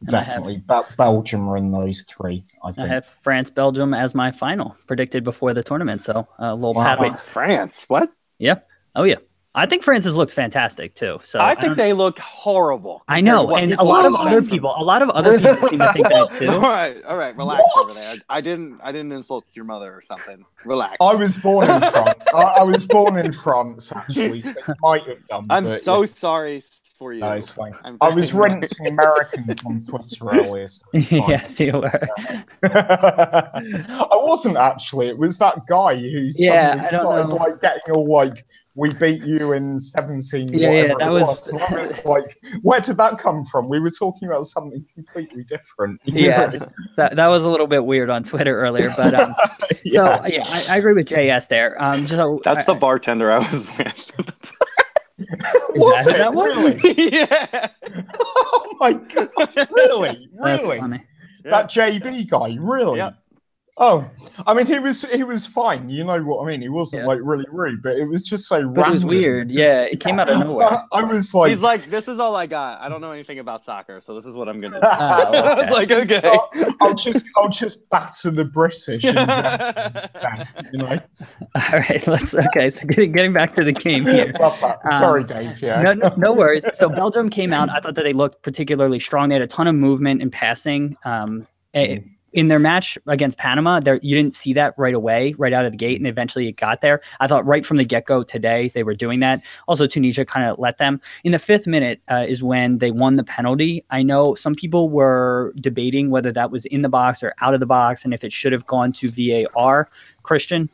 And Definitely, Belgium are in those three. I think. I have France, Belgium as my final predicted before the tournament. So a little pat. Wait, France? What? Yeah. Oh yeah. I think France has looked fantastic too. So I think they look horrible. I know, and a lot of other people seem to think that too. All right, relax over there. I didn't insult your mother or something. Relax. I was born in France. I was born in France, actually. So you might have done. I'm so sorry for you. No, it's fine. I was renting Americans on Twitter earlier. So yes, you were. I wasn't actually. It was that guy who suddenly started like getting all like, "We beat you in 17." Yeah, that was. So I was like, "Where did that come from?" We were talking about something completely different. Yeah, that was a little bit weird on Twitter earlier, but so yeah, I agree with JS there. So that's the bartender I was with. Was it? That really? Yeah. Oh my god! Really? That's funny. That JB guy? Really? Yeah. Oh, I mean, he was fine. You know what I mean? He wasn't like really rude, but it was just so random. It was weird. Yeah, it came out of nowhere. I was like, he's like, "This is all I got. I don't know anything about soccer, so this is what I'm gonna do." I was like, "Okay, I'll just batter the British." And, you know. All right, so getting back to the game here. Sorry, Dave. Yeah. No worries. So Belgium came out. I thought that they looked particularly strong. They had a ton of movement and passing. In their match against Panama, you didn't see that right away, right out of the gate, and eventually it got there. I thought right from the get-go today they were doing that. Also, Tunisia kind of let them. In the 5th minute is when they won the penalty. I know some people were debating whether that was in the box or out of the box and if it should have gone to VAR. Christian,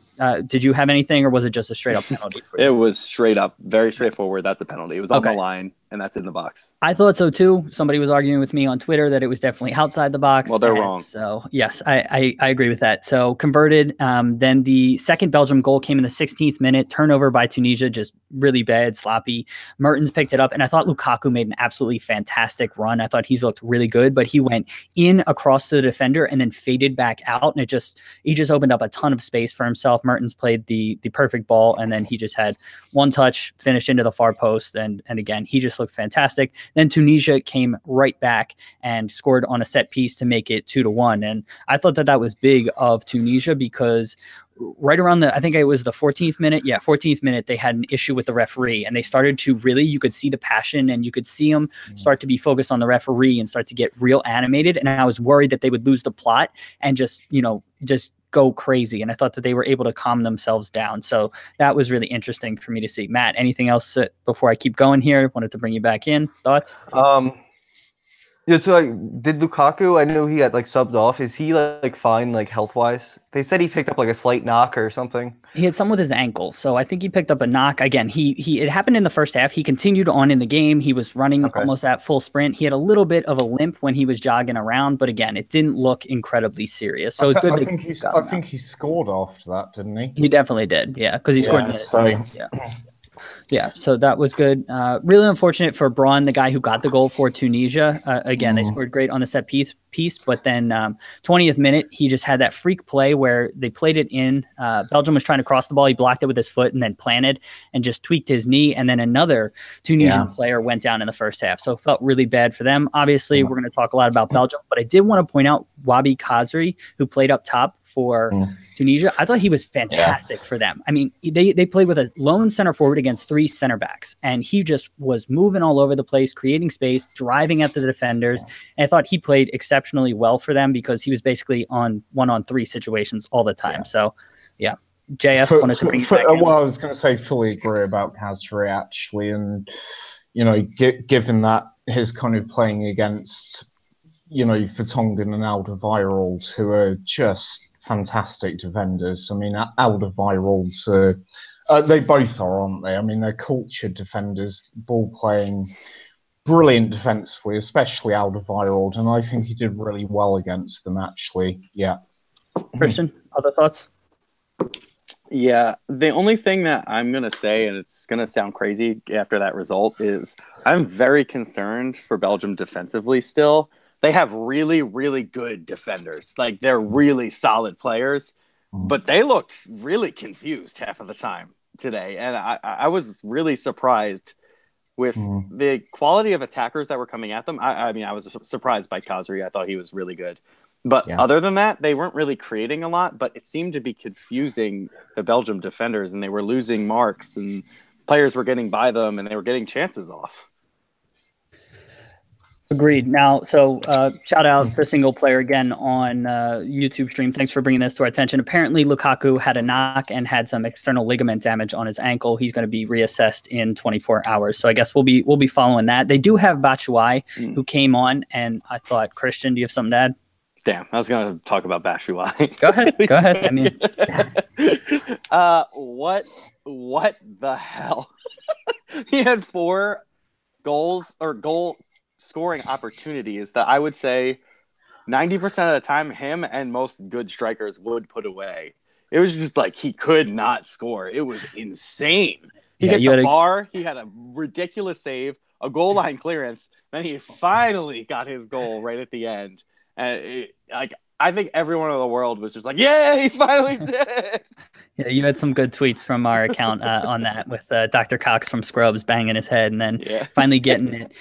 did you have anything, or was it just a straight-up penalty for you? It was straight up, very straightforward. That's a penalty. It was on the line, and that's in the box. I thought so, too. Somebody was arguing with me on Twitter that it was definitely outside the box. Well, they're wrong. So, yes, I agree with that. So, converted. Then the second Belgium goal came in the 16th minute. Turnover by Tunisia, just really bad, sloppy. Mertens picked it up, and I thought Lukaku made an absolutely fantastic run. I thought he's looked really good, but he went in across the defender and then faded back out, and he just opened up a ton of space for himself. Mertens played the perfect ball, and then he just had one touch, finished into the far post, and again, he just looked fantastic. Then Tunisia came right back and scored on a set piece to make it 2-1, and I thought that was big of Tunisia because right around I think it was the 14th minute. Yeah, 14th minute, they had an issue with the referee, and they started to you could see the passion, and you could see them start to be focused on the referee and start to get real animated. And I was worried that they would lose the plot and just go crazy. And I thought that they were able to calm themselves down. So that was really interesting for me to see. Matt, anything else before I keep going here? Wanted to bring you back in. Thoughts? Yeah, so did Lukaku, I know he got subbed off. Is he fine health wise? They said he picked up a slight knock or something. He had some with his ankle, so I think he picked up a knock. Again, it happened in the first half. He continued on in the game. He was running almost at full sprint. He had a little bit of a limp when he was jogging around, but again, it didn't look incredibly serious. So it's good. I think he scored after that, didn't he? He definitely did. Yeah, because he scored. Yeah, so that was good. Really unfortunate for Braun, the guy who got the goal for Tunisia. Again, they scored great on the set piece, but then 20th minute, he just had that freak play where they played it in. Belgium was trying to cross the ball. He blocked it with his foot and then planted and just tweaked his knee. And then another Tunisian player went down in the first half. So it felt really bad for them. Obviously, we're going to talk a lot about Belgium, but I did want to point out Wabi Khazri, who played up top for Tunisia. I thought he was fantastic for them. I mean, they played with a lone center forward against 3 center backs, and he just was moving all over the place, creating space, driving at the defenders. And I thought he played exceptionally well for them because he was basically on 1-on-3 situations all the time. So, yeah. JS wanted to bring you back in. Well, I was going to say fully agree about Khazri, actually. And, given that his kind of playing against, Vertonghen and Alderweireld, who are just fantastic defenders. I mean, Alderweireld, they both are, aren't they? I mean, they're cultured defenders, ball playing, brilliant defensively, especially Alderweireld, and I think he did really well against them, actually. Yeah. Christian, other thoughts? Yeah, the only thing that I'm going to say, and it's going to sound crazy after that result, is I'm very concerned for Belgium defensively still. They have really, really good defenders. Like, they're really solid players, but they looked really confused half of the time today. And I was really surprised with the quality of attackers that were coming at them. I mean, I was surprised by Khazri. I thought he was really good. But other than that, they weren't really creating a lot, but it seemed to be confusing the Belgium defenders, and they were losing marks, and players were getting by them, and they were getting chances off. Agreed. Now, so shout out to Single Player again on YouTube stream. Thanks for bringing this to our attention. Apparently, Lukaku had a knock and had some external ligament damage on his ankle. He's going to be reassessed in 24 hours. So I guess we'll be following that. They do have Batshuayi, who came on, and I thought, Christian, do you have something to add? Damn, I was going to talk about Batshuayi. Go ahead. I mean, what the hell? He had 4 goals or goal scoring opportunities that I would say 90% of the time him and most good strikers would put away. It was just like he could not score. It was insane. He hit the bar. He had a ridiculous save, a goal line clearance. Then he finally got his goal right at the end. And I think everyone in the world was just like, yeah, he finally did. Yeah, you had some good tweets from our account on that with Dr. Cox from Scrubs banging his head and then finally getting it.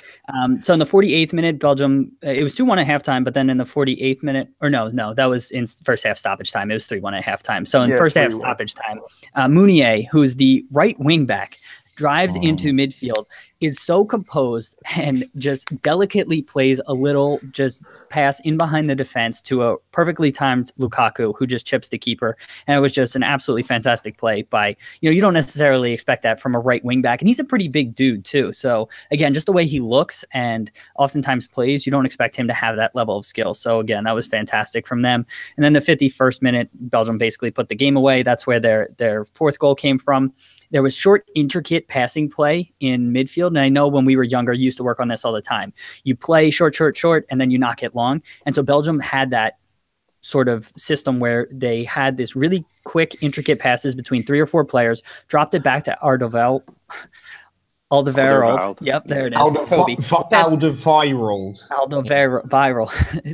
So in the 48th minute, Belgium, it was 2-1 at halftime, but then in the 48th minute, or no, that was in first half stoppage time. It was 3-1 at halftime. So in first half stoppage time, Mounier, who's the right wing back, drives into midfield, is so composed and just delicately plays a little just pass in behind the defense to a perfectly timed Lukaku who just chips the keeper. And it was just an absolutely fantastic play by, you don't necessarily expect that from a right wing back. And he's a pretty big dude too. So again, just the way he looks and oftentimes plays, you don't expect him to have that level of skill. So again, that was fantastic from them. And then the 51st minute, Belgium basically put the game away. That's where their fourth goal came from. There was short, intricate passing play in midfield. And I know when we were younger, you used to work on this all the time. You play short, and then you knock it long. And so Belgium had that sort of system where they had this really quick, intricate passes between 3 or 4 players, dropped it back to Alderweireld. Yep, there it is. Alderweireld.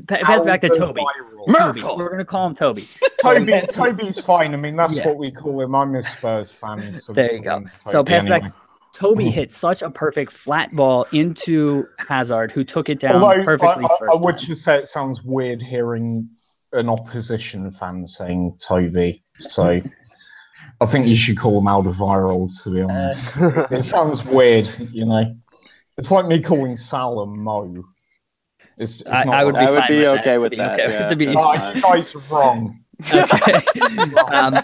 Pass back to Toby. Miracle. We're going to call him Toby. Toby's fine. I mean, that's what we call him. I'm a Spurs fan. So there you go. So pass back. Toby hit such a perfect flat ball into Hazard, who took it down perfectly first. I would just say it sounds weird hearing an opposition fan saying Toby. So I think you should call him Alderweireld, to be honest. It sounds weird, It's like me calling Salah Mo. It's not I would be okay with that. You guys are wrong. Okay.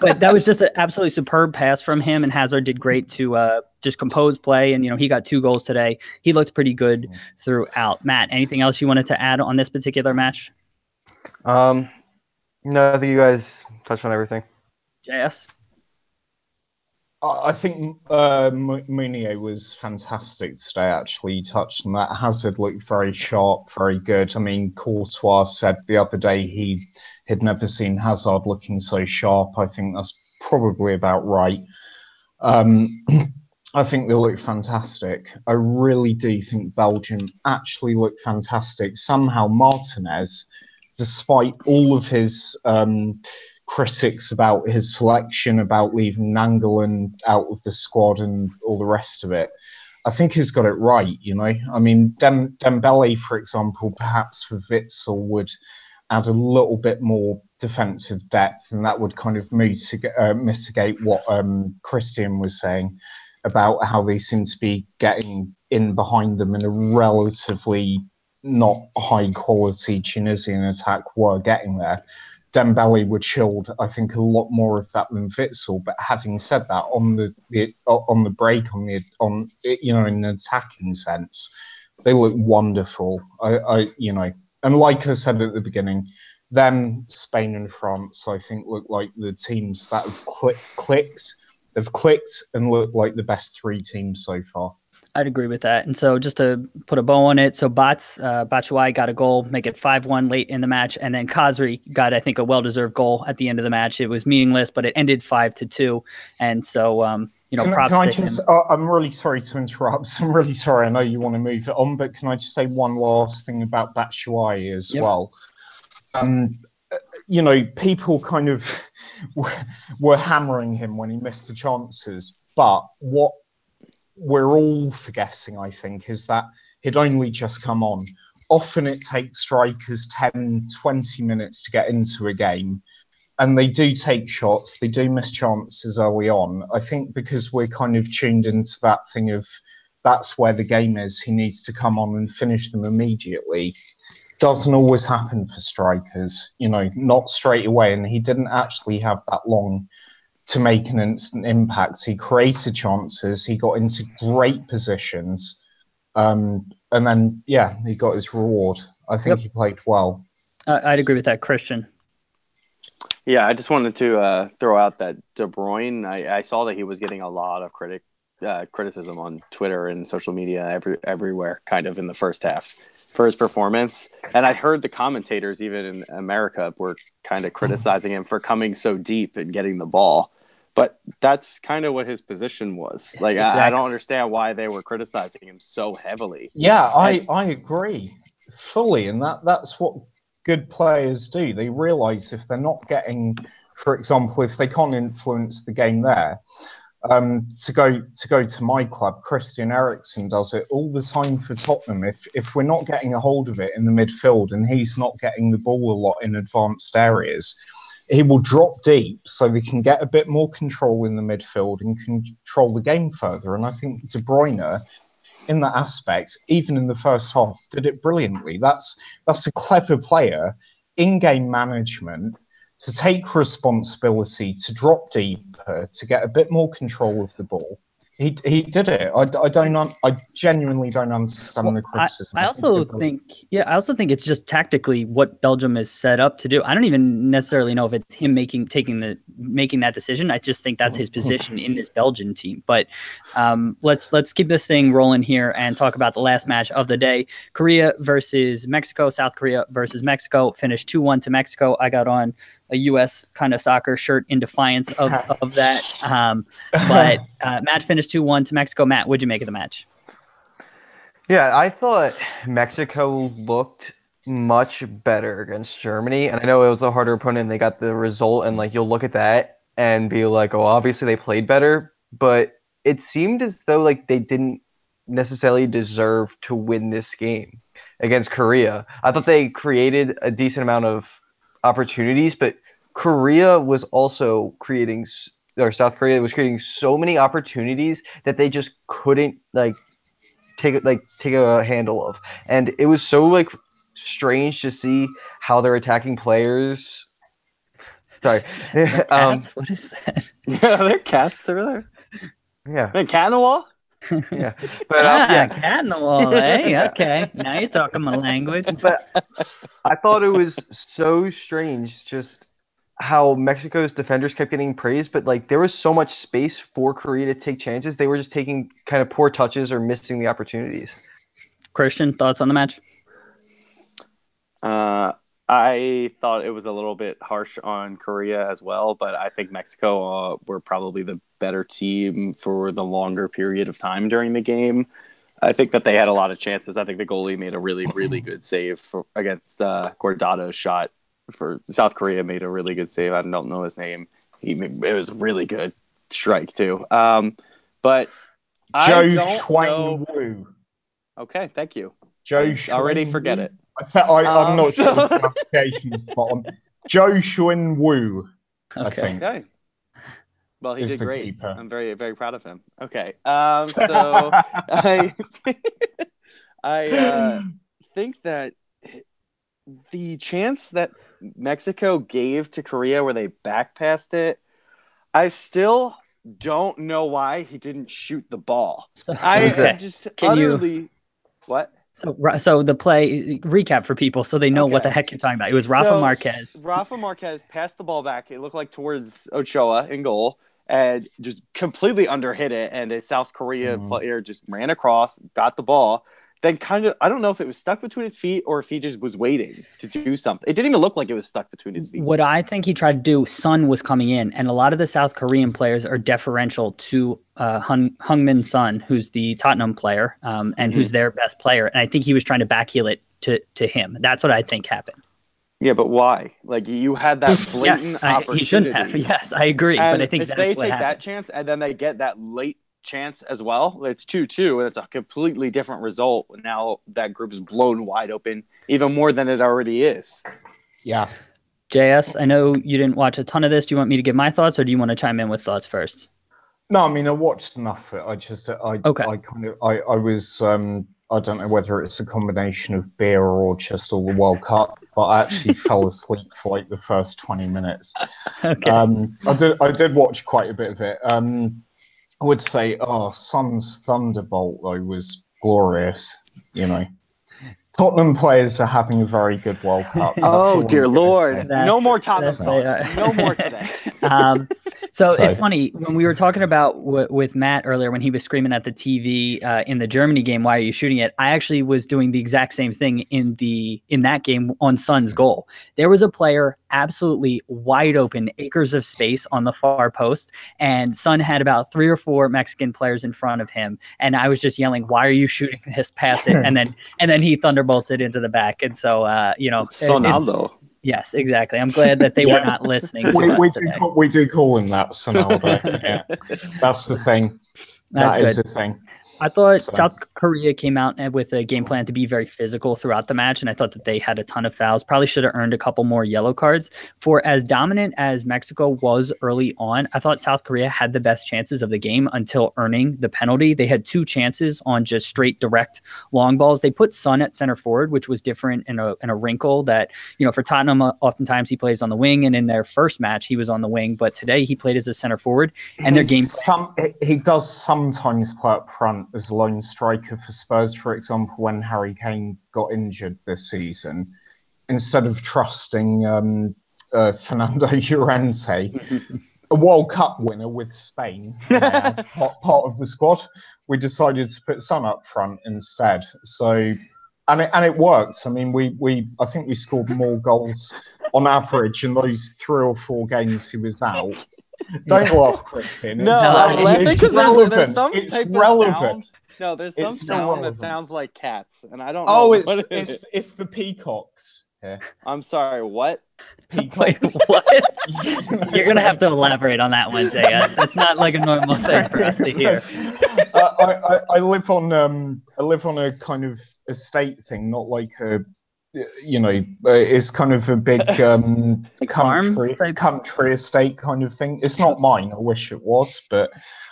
But that was just an absolutely superb pass from him, and Hazard did great to just compose play. And he got 2 goals today. He looked pretty good throughout. Matt, anything else you wanted to add on this particular match? No, I think you guys touched on everything. JS? I think Mounier was fantastic today, actually. He touched on that. Hazard looked very sharp, very good. I mean, Courtois said the other day he had never seen Hazard looking so sharp. I think that's probably about right. I think they look fantastic. I really do think Belgium actually look fantastic. Somehow Martinez, despite all of his critics about his selection, about leaving Nainggolan out of the squad and all the rest of it, I think he's got it right, I mean, Dembele, for example, perhaps for Witsel would add a little bit more defensive depth, and that would kind of mitigate what Christian was saying about how they seem to be getting in behind them in a relatively not high-quality Tunisian attack were getting there. Dembele would shield, I think, a lot more of that than Witsel. But having said that, on the break, in an attacking sense, they look wonderful. And like I said at the beginning, them, Spain and France, I think, look like the teams that have clicked. They've clicked and look like the best 3 teams so far. I'd agree with that. And so just to put a bow on it, so Batshuayi got a goal, make it 5-1 late in the match, and then Khazri got, I think, a well-deserved goal at the end of the match. It was meaningless, but it ended 5-2. And so, props to him. I'm really sorry to interrupt. I'm really sorry. I know you want to move it on, but can I just say one last thing about Batshuayi as well? People kind of were hammering him when he missed the chances, but what we're all forgetting, I think, is that he'd only just come on. Often it takes strikers 10, 20 minutes to get into a game, and they do take shots, they do miss chances early on. I think because we're kind of tuned into that thing of that's where the game is, he needs to come on and finish them immediately. Doesn't always happen for strikers, not straight away, and he didn't actually have that long to make an instant impact. He created chances, he got into great positions, and then, he got his reward. I think he played well. I'd agree with that, Christian. Yeah, I just wanted to throw out that De Bruyne, I saw that he was getting a lot of criticism on Twitter and social media everywhere kind of in the first half for his performance. And I heard the commentators, even in America, were kind of criticizing him for coming so deep and getting the ball. But that's kind of what his position was. Like, exactly. I don't understand why they were criticizing him so heavily. Yeah, I agree fully. And that's what good players do. They realise if they're not getting, for example, if they can't influence the game there, to go to my club, Christian Eriksen does it all the time for Tottenham. If we're not getting a hold of it in the midfield and he's not getting the ball a lot in advanced areas, he will drop deep so they can get a bit more control in the midfield and control the game further. And I think De Bruyne, in that aspect, even in the first half, did it brilliantly. That's a clever player, in-game management, to take responsibility, to drop deeper, to get a bit more control of the ball. He did it. I genuinely don't understand the criticism. I also think it's just tactically what Belgium is set up to do. I don't even necessarily know if it's him making that decision. I just think that's his position in this Belgian team. But let's keep this thing rolling here and talk about the last match of the day: Korea versus Mexico. South Korea versus Mexico finished 2-1 to Mexico. I got on a U.S. kind of soccer shirt in defiance of that. But match finished 2-1 to Mexico. Matt, what'd you make of the match? Yeah, I thought Mexico looked much better against Germany. And I know it was a harder opponent and they got the result. And, you'll look at that and be like, oh, obviously they played better. But it seemed as though, they didn't necessarily deserve to win this game against Korea. I thought they created a decent amount of opportunities, but Korea was also creating, or South Korea was creating so many opportunities that they just couldn't take a handle of. And it was so strange to see how they're attacking players. Sorry. Cats? What is that? Yeah, they're cats over there. Yeah. A cat in the wall? Yeah. But cat in the wall, eh? Okay. Now you're talking my language. But I thought it was so strange just how Mexico's defenders kept getting praised, but there was so much space for Korea to take chances. They were just taking kind of poor touches or missing the opportunities. Christian, thoughts on the match? I thought it was a little bit harsh on Korea as well, but I think Mexico were probably the better team for the longer period of time during the game. I think that they had a lot of chances. I think the goalie made a really, really good save against Guardado's shot. For South Korea made a really good save. I don't know his name. It was a really good strike too. But Joe Schwang-Woo. Okay, thank you. Joe already forget it. I'm not sure the pronunciation is spot on. Joe Schwang-Woo, I think. Okay. Well, he did great. Keeper. I'm very, very proud of him. Okay. So I think that the chance that Mexico gave to Korea where they backpassed it, I still don't know why he didn't shoot the ball. I just utterly... What? So the play recap for people so they know what the heck you're talking about. It was Rafa Marquez. Rafa Marquez passed the ball back. It looked like towards Ochoa in goal. and just completely underhit it. And a South Korea player just ran across, got the ball. Then kind of, I don't know if it was stuck between his feet or if he just was waiting to do something. It didn't even look like it was stuck between his feet. What I think he tried to do, Son was coming in, and a lot of the South Korean players are deferential to Heung-min Son, who's the Tottenham player, and who's their best player. And I think he was trying to backheel it to him. That's what I think happened. Yeah, but why? Like, you had that blatant opportunity. He shouldn't have. Yes, I agree. And but I think if that's they what take happened. that chance and then they get that late chance as well, it's 2-2, and it's a completely different result. Now that group is blown wide open, even more than it already is. Yeah. JS, I know you didn't watch a ton of this. Do you want me to give my thoughts, or do you want to chime in with thoughts first? No, I mean, I watched enough of it. I was, I don't know whether it's a combination of beer or just all the World Cup, but I actually fell asleep for like the first 20 minutes. Okay. I did watch quite a bit of it. I would say, Son's Thunderbolt, though, was glorious, you know. Tottenham players are having a very good World Cup. Oh, dear Lord. No more Tottenham players. No more today. So it's funny, when we were talking about with Matt earlier, when he was screaming at the TV in the Germany game, why are you shooting it? I actually was doing the exact same thing in that game on Son's goal. There was a player absolutely wide open, acres of space on the far post, and Son had about 3 or 4 Mexican players in front of him, and I was just yelling, "Why are you shooting this? Pass it!" and then he thunderbolts it into the back, and so Sonaldo. Yes, exactly. I'm glad that they were not listening to us we do call him that, Sonaldo. Yeah, that's the thing. That is the thing. I thought South Korea came out with a game plan to be very physical throughout the match, and I thought that they had a ton of fouls. Probably should have earned a couple more yellow cards. For as dominant as Mexico was early on, I thought South Korea had the best chances of the game until earning the penalty. They had 2 chances on just straight, direct long balls. They put Son at center forward, which was different in a wrinkle that, for Tottenham, oftentimes he plays on the wing, and in their first match, he was on the wing, but today he played as a center forward, and their game plan. He does sometimes play up front as a lone striker for Spurs, for example, when Harry Kane got injured this season. Instead of trusting Fernando Llorente, a World Cup winner with Spain, part of the squad, we decided to put Son up front instead. So, and it worked. I mean, I think we scored more goals on average in those 3 or 4 games he was out. Don't laugh, Christian. No, I'm laughing because there's some type of sound. No, there's some sound that sounds like cats, and I don't know what it is. It's the peacocks. Yeah. I'm sorry, what? Wait, what? You're going to have to elaborate on that one, JS. That's not like a normal thing for us to hear. I live on a kind of estate thing, not like a, it's kind of a big country estate kind of thing. It's not mine. I wish it was, but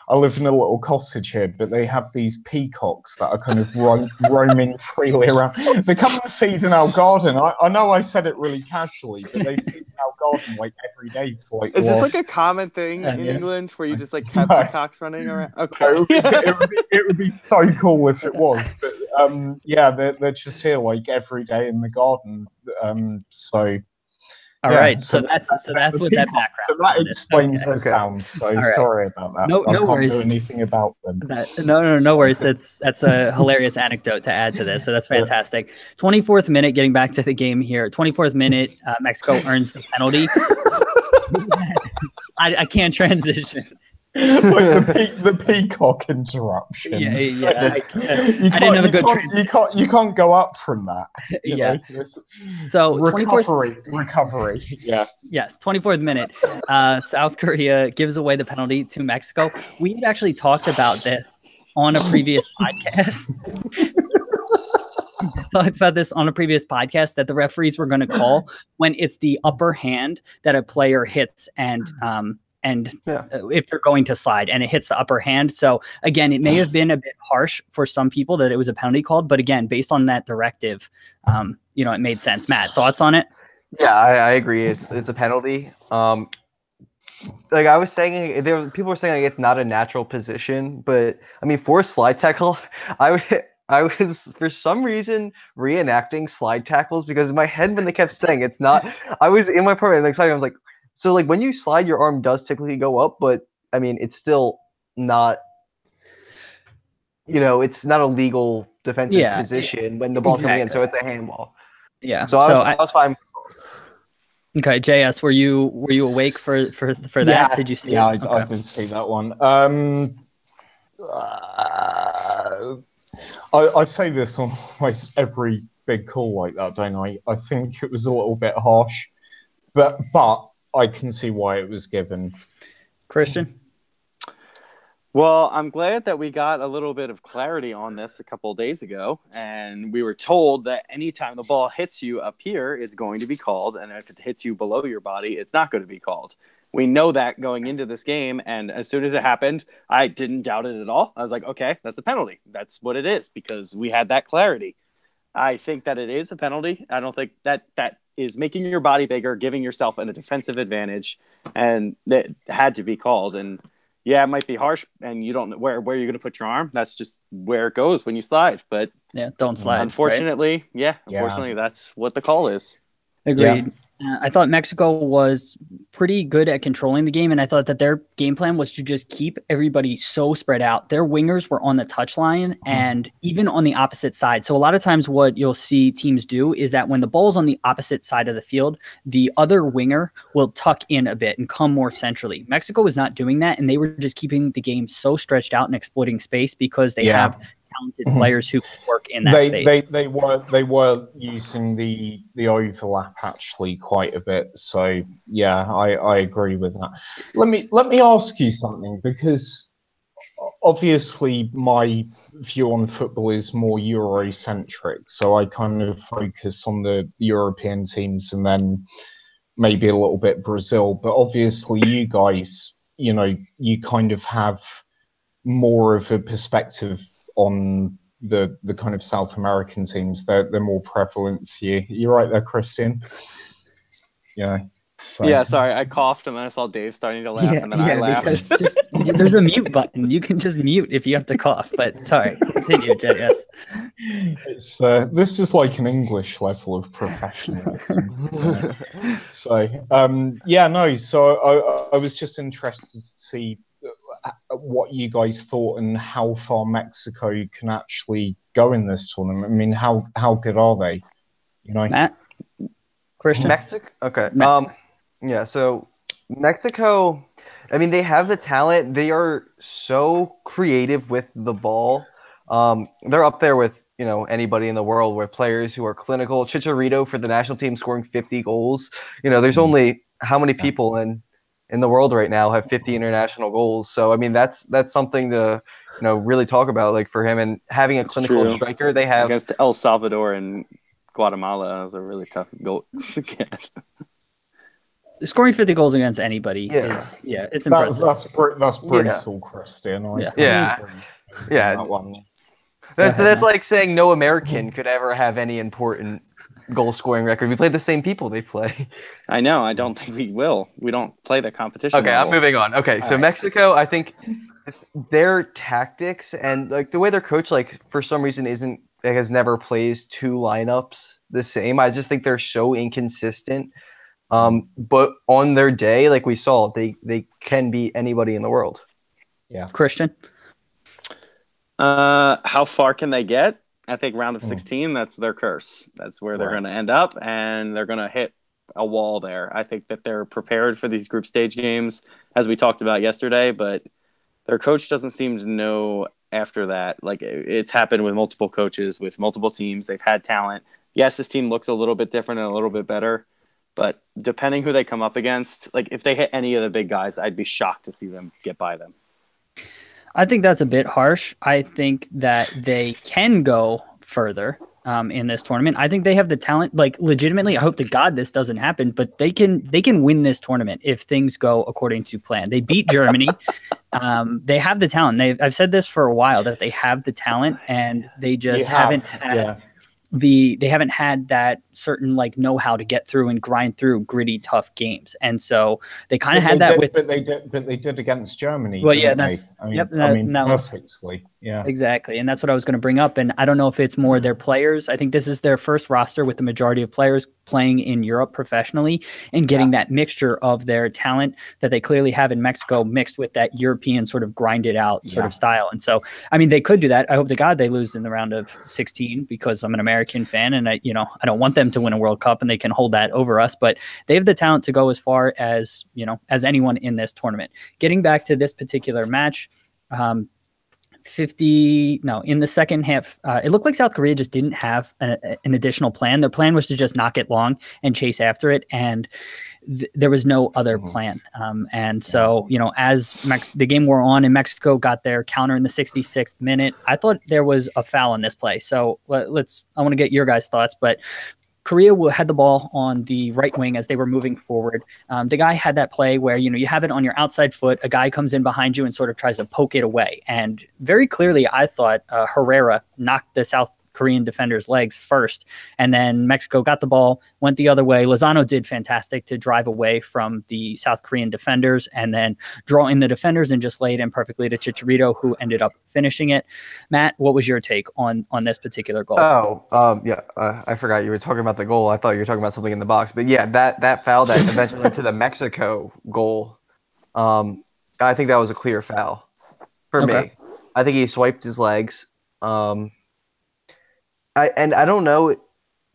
I live in a little cottage here, but they have these peacocks that are kind of roaming freely around. They come and feed in our garden. I know I said it really casually, but they feed in our garden like every day for like. Is this like a common thing in England where you just like have peacocks running around? Okay, it would be so cool if it was, but they're just here like every day in the garden. All right, so that's what that background. So that explains the sound. So sorry about that. No worries. I can't do anything about them. No worries. That's a hilarious anecdote to add to this. So that's fantastic. 24th minute, getting back to the game here. 24th minute, Mexico earns the penalty. I can't transition. Like the peacock interruption. Yeah. I didn't have a good. You can't go up from that. So recovery. Yeah. Yes. 24th minute. South Korea gives away the penalty to Mexico. We had actually talked about this on a previous podcast. Talked about this on a previous podcast that the referees were going to call when it's the upper hand that a player hits and if they're going to slide and it hits the upper hand. So again, it may have been a bit harsh for some people that it was a penalty called, but again, based on that directive, it made sense. Matt, thoughts on it? Yeah, I agree. It's a penalty. Like I was saying, people were saying like it's not a natural position, but I mean, for a slide tackle, I was for some reason reenacting slide tackles because in my head when they kept saying it's not, I was in my apartment and excited. I was like, so like when you slide, your arm does typically go up, but I mean, it's still not, it's not a legal defensive position when the ball's coming in, so it's a handball. Yeah. So I was fine. Okay, JS, were you awake for that? Yeah, Did you see? Yeah, it? I did see that one. I say this on almost every big call like that, don't I? I think it was a little bit harsh, but I can see why it was given. Christian? Well, I'm glad that we got a little bit of clarity on this a couple of days ago, and we were told that anytime the ball hits you up here, it's going to be called, and if it hits you below your body, it's not going to be called. We know that going into this game, and as soon as it happened, I didn't doubt it at all. I was like, okay, that's a penalty. That's what it is, because we had that clarity. I think that it is a penalty. I don't think that is making your body bigger, giving yourself a defensive advantage, and that had to be called. And yeah, it might be harsh, and you don't know where you're going to put your arm. That's just where it goes when you slide. But yeah, don't slide. Unfortunately, right? Unfortunately, that's what the call is. Agreed. Yeah. I thought Mexico was pretty good at controlling the game, and I thought that their game plan was to just keep everybody so spread out. Their wingers were on the touchline and even on the opposite side. So a lot of times what you'll see teams do is that when the ball's on the opposite side of the field, the other winger will tuck in a bit and come more centrally. Mexico was not doing that, and they were just keeping the game so stretched out and exploiting space because they have talented players who work in that space. They were using the overlap actually quite a bit. So yeah, I agree with that. Let me ask you something, because obviously my view on football is more Eurocentric. So I kind of focus on the European teams and then maybe a little bit Brazil. But obviously you guys, you kind of have more of a perspective on the kind of South American teams. They're more prevalent here. You're right there, Christian. Yeah. So. Yeah, sorry, I coughed and then I saw Dave starting to laugh, and then I laughed. Because there's a mute button. You can just mute if you have to cough. But sorry, continue, JS. It's this is like an English level of professionalism. So So I was just interested to see what you guys thought and how far Mexico can actually go in this tournament. I mean, how good are they? Matt, Christian, Mexico. Okay. Yeah. So Mexico. I mean, they have the talent. They are so creative with the ball. They're up there with anybody in the world, with players who are clinical. Chicharito for the national team scoring 50 goals. There's only how many people in the world right now have 50 international goals. So I mean, that's something to really talk about, like, for him, and having a clinical striker. They have against El Salvador and Guatemala was a really tough goal to get. Scoring 50 goals against anybody is it's impressive. That's brutal, Christian. That's like saying no American could ever have any important goal scoring record. We play the same people they play. I know. I don't think we will. We don't play the competition. Okay, I'm moving on. Okay, so Mexico, I think their tactics and like the way they're coached, like, for some reason has never plays two lineups the same. I just think they're so inconsistent. But on their day, like we saw, they can beat anybody in the world. Yeah. Christian? How far can they get? I think round of 16, that's their curse. That's where they're going to end up, and they're going to hit a wall there. I think that they're prepared for these group stage games, as we talked about yesterday, but their coach doesn't seem to know after that. Like, it's happened with multiple coaches, with multiple teams. They've had talent. Yes, this team looks a little bit different and a little bit better, but depending who they come up against, like, if they hit any of the big guys, I'd be shocked to see them get by them. I think that's a bit harsh. I think that they can go further in this tournament. I think they have the talent. Like, legitimately, I hope to God this doesn't happen, but they can win this tournament if things go according to plan. They beat Germany. They have the talent. I've said this for a while, that they have the talent, and they just haven't had they haven't had that certain like know-how to get through and grind through gritty, tough games. And so they kind of had that with. But they did against Germany. Well, yeah, didn't that's. they? Yep. I mean, that was, perfectly. Yeah. exactly. And that's what I was going to bring up. And I don't know if it's more their players. I think this is their first roster with the majority of players playing in Europe professionally and getting that mixture of their talent that they clearly have in Mexico mixed with that European sort of grinded out sort of style. And so, I mean, they could do that. I hope to God they lose in the round of 16 because I'm an American fan and I don't want them to win a World Cup and they can hold that over us, but they have the talent to go as far as, as anyone in this tournament. Getting back to this particular match, in the second half, it looked like South Korea just didn't have an additional plan. Their plan was to just knock it long and chase after it, and there was no other plan. And so, as the game wore on and Mexico got their counter in the 66th minute, I thought there was a foul in this play. So I want to get your guys' thoughts, but Korea had the ball on the right wing as they were moving forward. The guy had that play where, you have it on your outside foot. A guy comes in behind you and sort of tries to poke it away. And very clearly, I thought Herrera knocked the South Korean defender's legs first. And then Mexico got the ball, went the other way. Lozano did fantastic to drive away from the South Korean defenders and then draw in the defenders and just lay it in perfectly to Chicharito, who ended up finishing it. Matt, what was your take on this particular goal? I forgot you were talking about the goal. I thought you were talking about something in the box. But yeah, that foul that eventually led to the Mexico goal, I think that was a clear foul for me. I think he swiped his legs. I don't know,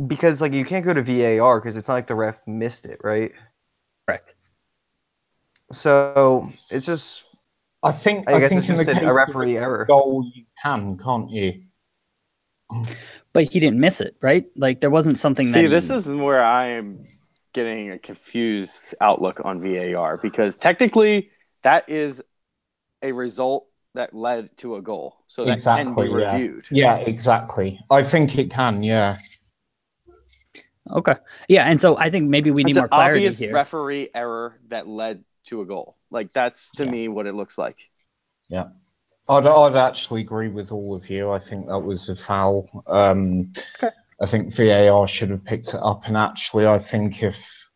because like you can't go to VAR because it's not like the ref missed it, right? Correct. So it's just, I think it's in the just case a referee of error. Goal, you can't you? But he didn't miss it, right? Like there wasn't something. This is where I am getting a confused outlook on VAR, because technically that is a result that led to a goal, so that can be reviewed. Yeah, exactly. I think it can. Yeah. Okay. Yeah, and so I think maybe we need more clarity obvious here. Referee error that led to a goal. Like that's to me what it looks like. Yeah, I'd actually agree with all of you. I think that was a foul. I think VAR should have picked it up, and actually, I think if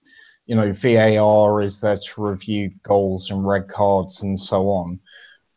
VAR is there to review goals and red cards and so on,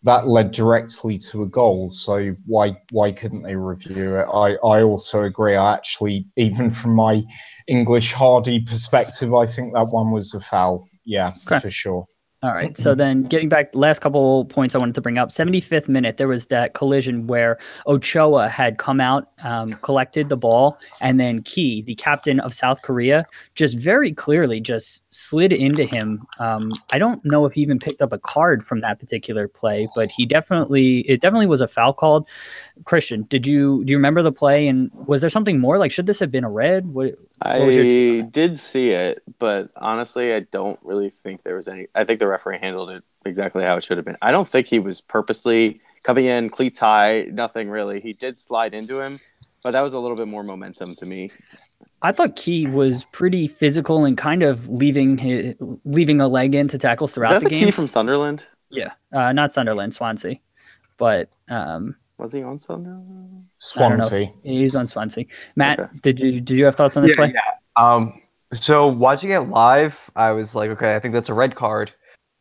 that led directly to a goal, so why couldn't they review it? I also agree. I actually, even from my English hardy perspective, I think that one was a foul. Yeah, for sure. All right. So then getting back, last couple points I wanted to bring up. 75th minute, there was that collision where Ochoa had come out, collected the ball, and then Ki, the captain of South Korea, just very clearly just slid into him. I don't know if he even picked up a card from that particular play, but it definitely was a foul called. Christian, do you remember the play, and was there something more? Like, should this have been a red? What was your take on that? Did see it, but honestly, I don't really think there was any. I think the referee handled it exactly how it should have been. I don't think he was purposely coming in cleats high, nothing really. He did slide into him, but that was a little bit more momentum to me. I thought Ki was pretty physical and kind of leaving a leg into tackles throughout the game. Ki from Sunderland? Yeah, not Sunderland, Swansea, but was he on Sunderland? Swansea. He's on Swansea. Matt, okay. Did you have thoughts on this play? Yeah. So watching it live, I was like, okay, I think that's a red card.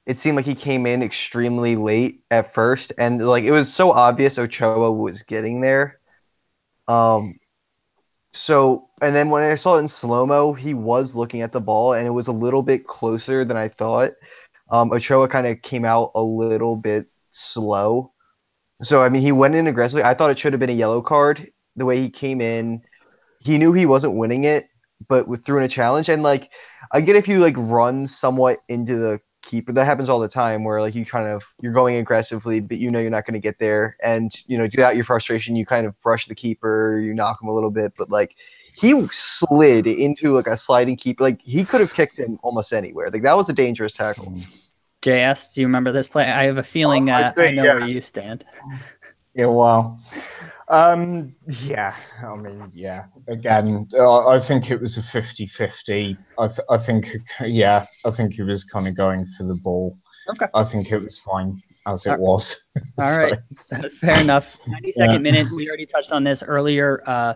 It seemed like he came in extremely late at first, and like it was so obvious Ochoa was getting there. So, and then when I saw it in slow-mo, he was looking at the ball, and it was a little bit closer than I thought. Ochoa kind of came out a little bit slow. So, I mean, he went in aggressively. I thought it should have been a yellow card. The way he came in, he knew he wasn't winning it, but threw in a challenge. And, like, I get if you, like, run somewhat into the keeper. That happens all the time where, like, you're going aggressively, but you know you're not going to get there. And, to get out your frustration, you kind of brush the keeper, you knock him a little bit. But, like, he slid into, like, a sliding keeper. Like, he could have kicked him almost anywhere. Like, that was a dangerous tackle. JS, do you remember this play? I have a feeling I know where you stand. Yeah, well, yeah, I mean, yeah, again, I think it was a 50-50. I think he was kind of going for the ball. Okay. I think it was fine. as it was. All right, that's fair enough. 92nd minute. We already touched on this earlier.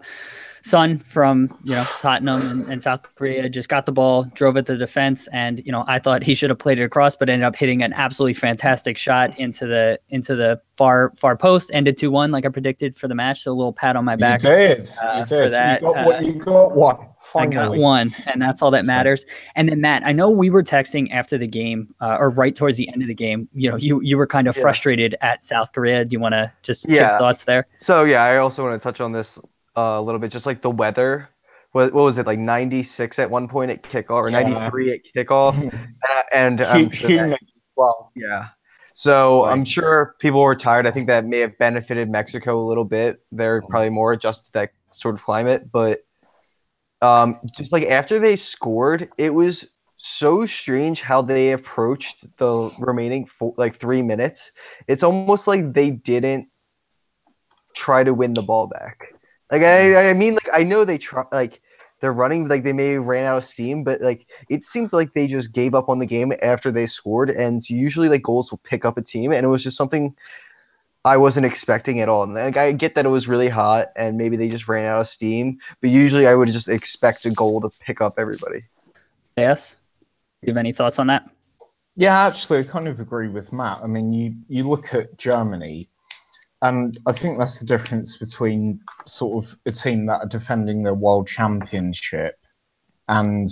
Son from Tottenham and South Korea just got the ball, drove at the defense, and I thought he should have played it across, but ended up hitting an absolutely fantastic shot into the far post. Ended 2-1 like I predicted for the match. So a little pat on my back. You did. For that. You got one. Finally. I got one, and that's all that matters. And then Matt, I know we were texting after the game, or right towards the end of the game. You were kind of frustrated at South Korea. Do you want to just give thoughts there? So I also want to touch on this a little bit, just like the weather. What was it, like 96 at one point at kickoff, or 93 at kickoff? And So I'm sure people were tired. I think that may have benefited Mexico a little bit. They're probably more adjusted to that sort of climate, but just like after they scored, it was so strange how they approached the remaining 3 minutes. It's almost like they didn't try to win the ball back. Like I mean, like I know they try, like they're running, like they may have ran out of steam, but like it seemed like they just gave up on the game after they scored. And usually like goals will pick up a team, and it was just something I wasn't expecting at all. And like I get that it was really hot and maybe they just ran out of steam, but usually I would just expect a goal to pick up everybody. Yes. Do you have any thoughts on that? Yeah, actually, I kind of agree with Matt. I mean, you look at Germany, and I think that's the difference between sort of a team that are defending their world championship and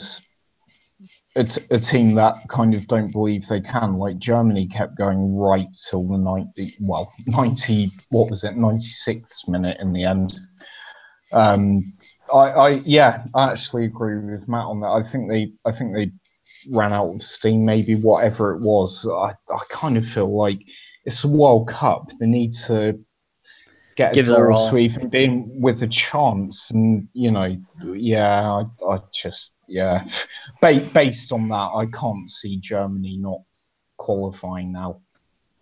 it's a team that kind of don't believe they can. Like Germany kept going right till the 96th minute in the end. I actually agree with Matt on that. I think they ran out of steam, maybe whatever it was. I kind of feel like it's a World Cup. They need to get a draw to even be with a chance. And based on that, I can't see Germany not qualifying now.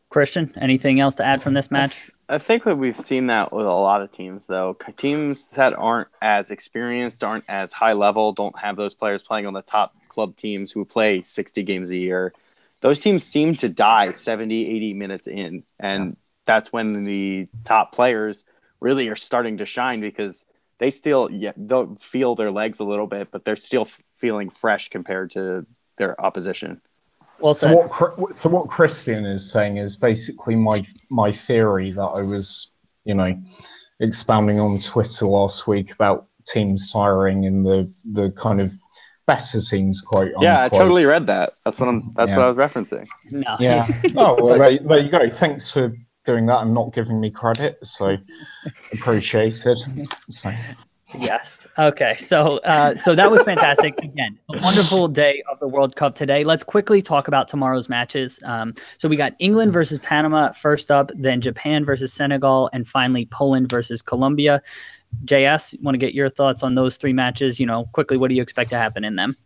Christian, anything else to add from this match? I think that we've seen that with a lot of teams, though. Teams that aren't as experienced, aren't as high level, don't have those players playing on the top club teams who play 60 games a year. Those teams seem to die 70, 80 minutes in. And that's when the top players really are starting to shine, because they still they'll feel their legs a little bit, but they're still feeling fresh compared to their opposition. Well said. So what Christian is saying is basically my theory that I was, expounding on Twitter last week about teams tiring and the kind of better teams, quote unquote. Yeah, I totally read that. That's what I was referencing. No. Yeah. Oh, well, there you go. Thanks for doing that and not giving me credit. So appreciated. So. Yes. Okay. So that was fantastic. Again, a wonderful day of the World Cup today. Let's quickly talk about tomorrow's matches. So we got England versus Panama first up, then Japan versus Senegal, and finally Poland versus Colombia. JS, want to get your thoughts on those three matches? Quickly, what do you expect to happen in them?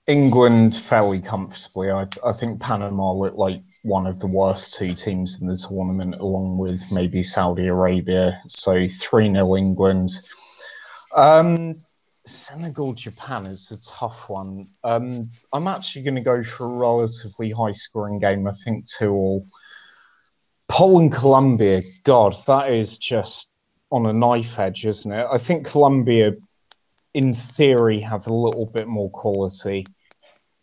England fairly comfortably. I think Panama looked like one of the worst two teams in the tournament, along with maybe Saudi Arabia. So 3-0 England. Senegal Japan is a tough one. I'm actually going to go for a relatively high scoring game. I think 2-2. Poland Colombia, God, that is just on a knife edge, isn't it? I think Colombia, in theory, have a little bit more quality,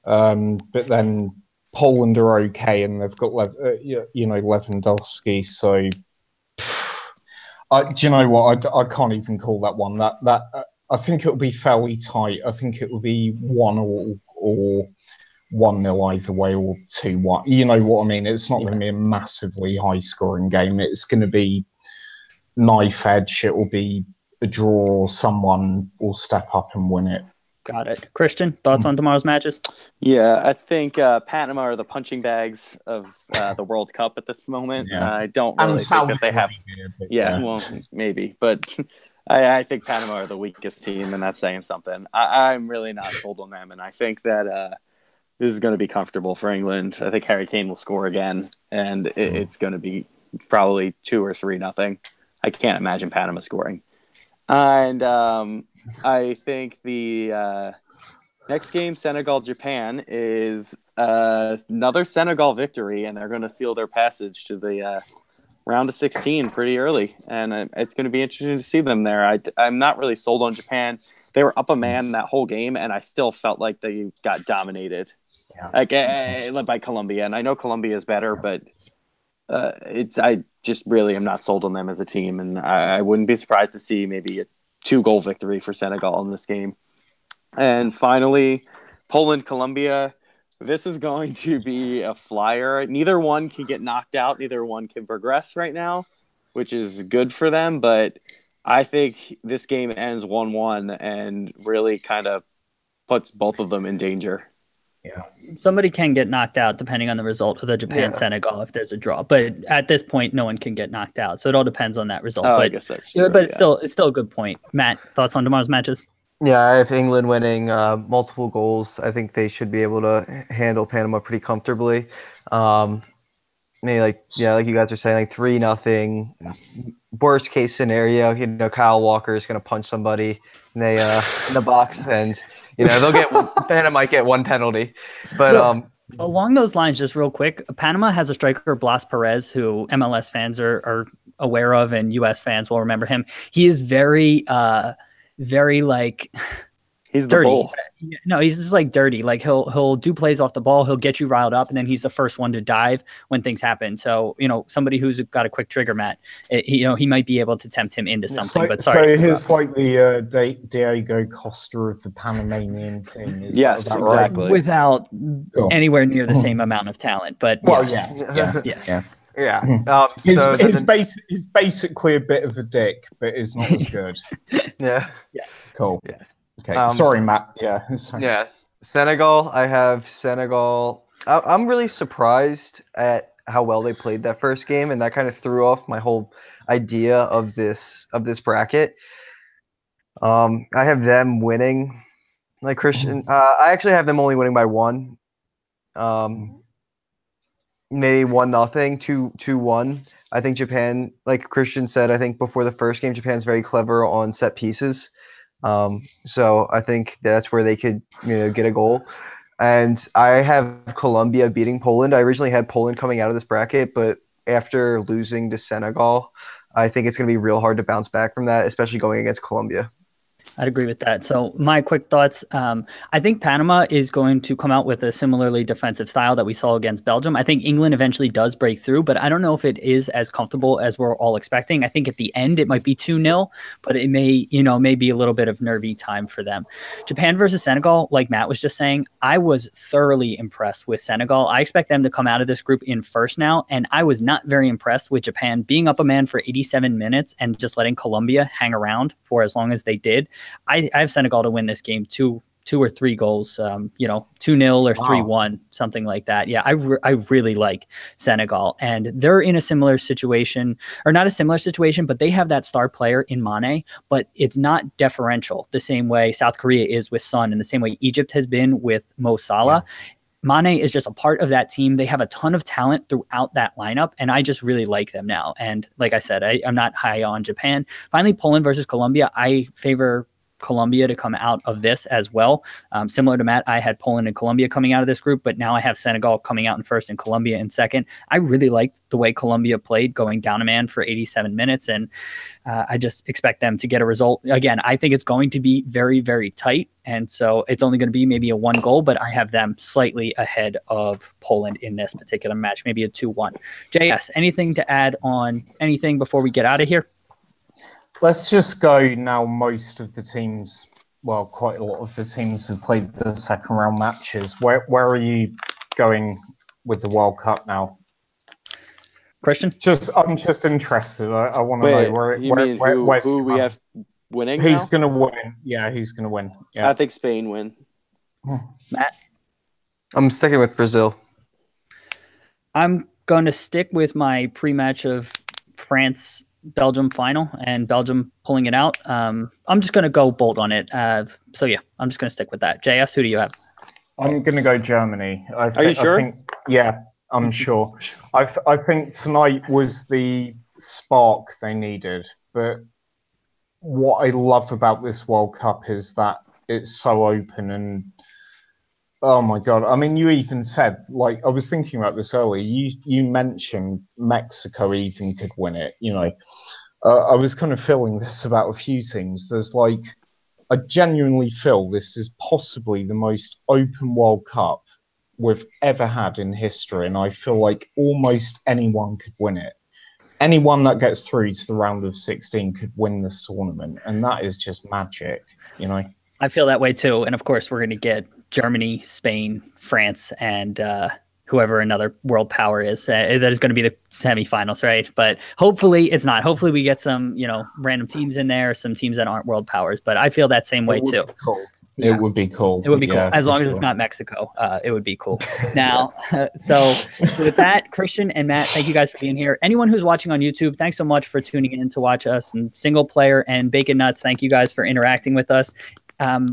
but then Poland are okay, and they've got Lewandowski. So. Do you know what? I can't even call that one. That I think it will be fairly tight. I think it will be 1-1 or 1-0 either way, or 2-1. You know what I mean? It's not going to be a massively high scoring game. It's going to be knife edge. It will be a draw, or someone will step up and win it. Got it. Christian, thoughts on tomorrow's matches? Yeah, I think Panama are the punching bags of the World Cup at this moment. Yeah. I don't really think that they have. Well, maybe, but I think Panama are the weakest team, and that's saying something. I'm really not sold on them, and I think that this is going to be comfortable for England. I think Harry Kane will score again, and it's going to be probably 2 or 3-0. I can't imagine Panama scoring. And I think the Next game, Senegal Japan, is another Senegal victory, and they're going to seal their passage to the round of 16 pretty early, and it's going to be interesting to see them there. I'm not really sold on Japan. They were up a man that whole game, and I still felt like they got dominated, led by Colombia. And I know Colombia is better, but I just really am not sold on them as a team, and I wouldn't be surprised to see maybe a 2-goal victory for Senegal in this game. And finally, Poland, Colombia. This is going to be a flyer. Neither one can get knocked out. Neither one can progress right now, which is good for them. But I think this game ends 1-1 and really kind of puts both of them in danger. Yeah, somebody can get knocked out depending on the result of the Japan-Senegal if there's a draw. But at this point, no one can get knocked out. So it all depends on that result. But I guess that's true, but it's still a good point. Matt, thoughts on tomorrow's matches? Yeah, I have England winning multiple goals. I think they should be able to handle Panama pretty comfortably. Maybe like you guys are saying, like 3-0. Worst case scenario, Kyle Walker is going to punch somebody in the box, and they'll get Panama might get one penalty. But along those lines, just real quick, Panama has a striker, Blas Perez, who MLS fans are aware of, and U.S. fans will remember him. He is very like he's dirty. The bull. No, he's just like dirty. Like he'll do plays off the ball. He'll get you riled up, and then he's the first one to dive when things happen. So somebody who's got a quick trigger, Matt, he might be able to tempt him into something. But sorry, so he's like the Diego Costa of the Panamanian team. Yes, exactly. Right? Without anywhere near the same amount of talent, but He's basically a bit of a dick, but is not as good. Yeah. Cool. Yeah. Okay. Sorry, Matt. Yeah. Sorry. Yeah. Senegal. I have Senegal. I'm really surprised at how well they played that first game, and that kind of threw off my whole idea of this bracket. I have them winning, like Christian. I actually have them only winning by 1. Maybe 1-0, 2-1. I think Japan, like Christian said, I think before the first game, Japan's very clever on set pieces. So I think that's where they could, get a goal. And I have Colombia beating Poland. I originally had Poland coming out of this bracket, but after losing to Senegal, I think it's going to be real hard to bounce back from that, especially going against Colombia. I'd agree with that. So my quick thoughts, I think Panama is going to come out with a similarly defensive style that we saw against Belgium. I think England eventually does break through, but I don't know if it is as comfortable as we're all expecting. I think at the end it might be 2-0, but it may be a little bit of nervy time for them. Japan versus Senegal, like Matt was just saying, I was thoroughly impressed with Senegal. I expect them to come out of this group in first now, and I was not very impressed with Japan being up a man for 87 minutes and just letting Colombia hang around for as long as they did. I have Senegal to win this game 2 or 3 goals, 2-0 or 3-1, something like that. Yeah, I really like Senegal, and they're in a similar situation, or not a similar situation, but they have that star player in Mane, but it's not deferential the same way South Korea is with Son, and the same way Egypt has been with Mo Salah. Yeah. Mane is just a part of that team. They have a ton of talent throughout that lineup, and I just really like them now. And like I said, I'm not high on Japan. Finally, Poland versus Colombia. I favor Colombia to come out of this as well. Similar to Matt, I had Poland and Colombia coming out of this group, but now I have Senegal coming out in first and Colombia in second. I really liked the way Colombia played, going down a man for 87 minutes, and I just expect them to get a result. Again, I think it's going to be very, very tight, and so it's only going to be maybe a 1 goal, but I have them slightly ahead of Poland in this particular match, maybe a 2-1. JS, anything to add on anything before we get out of here? Let's just go now. Most of the teams, well, quite a lot of the teams have played the second round matches. Where are you going with the World Cup now? Christian? I'm just interested. I want to know who we have winning. He's going to win. Yeah, he's going to win. Yeah. I think Spain win. Matt? I'm sticking with Brazil. I'm going to stick with my pre-match of France-Belgium final and Belgium pulling it out. I'm just going to go bold on it. So yeah, I'm just going to stick with that. JS, who do you have? I'm going to go Germany. Are you sure? Yeah, I'm sure. I think tonight was the spark they needed. But what I love about this World Cup is that it's so open, and Oh my God. I mean, you even said, like, I was thinking about this earlier. You mentioned Mexico even could win it. I was kind of feeling this about a few things. There's like, I genuinely feel this is possibly the most open World Cup we've ever had in history. And I feel like almost anyone could win it. Anyone that gets through to the round of 16 could win this tournament. And that is just magic, I feel that way too. And of course, we're going to get Germany, Spain, France, and whoever another world power is. That is going to be the semifinals, right? But hopefully it's not. Hopefully we get some, random teams in there, some teams that aren't world powers. But I feel that same way too. Cool. Yeah. It would be cool. It would be cool. As long as it's not Mexico, it would be cool. Now, so with that, Christian and Matt, thank you guys for being here. Anyone who's watching on YouTube, thanks so much for tuning in to watch us. And Single Player and Bacon Nuts, thank you guys for interacting with us.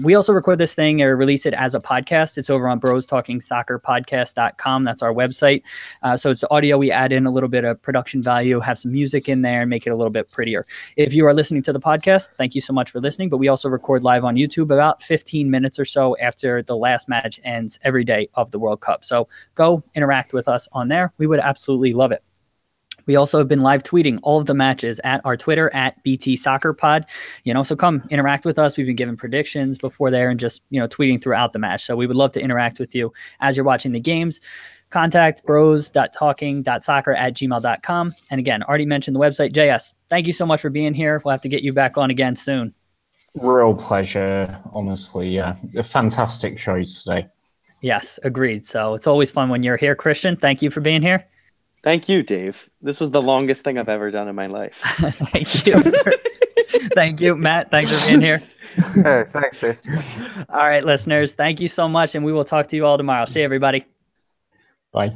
We also record this thing or release it as a podcast. It's over on brostalkingsoccerpodcast.com. That's our website. So it's the audio. We add in a little bit of production value, have some music in there, and make it a little bit prettier. If you are listening to the podcast, thank you so much for listening. But we also record live on YouTube about 15 minutes or so after the last match ends every day of the World Cup. So go interact with us on there. We would absolutely love it. We also have been live tweeting all of the matches at our Twitter at BT Soccer Pod. So come interact with us. We've been giving predictions before there and just, tweeting throughout the match. So we would love to interact with you as you're watching the games. Contact bros.talking.soccer@gmail.com. And again, already mentioned the website. JS, thank you so much for being here. We'll have to get you back on again soon. Real pleasure, honestly. Yeah, a fantastic show today. Yes, agreed. So it's always fun when you're here. Christian, thank you for being here. Thank you, Dave. This was the longest thing I've ever done in my life. Thank you. Thank you, Matt. Thanks for being here. Hey, thanks, Dave. All right, listeners. Thank you so much, and we will talk to you all tomorrow. See you, everybody. Bye.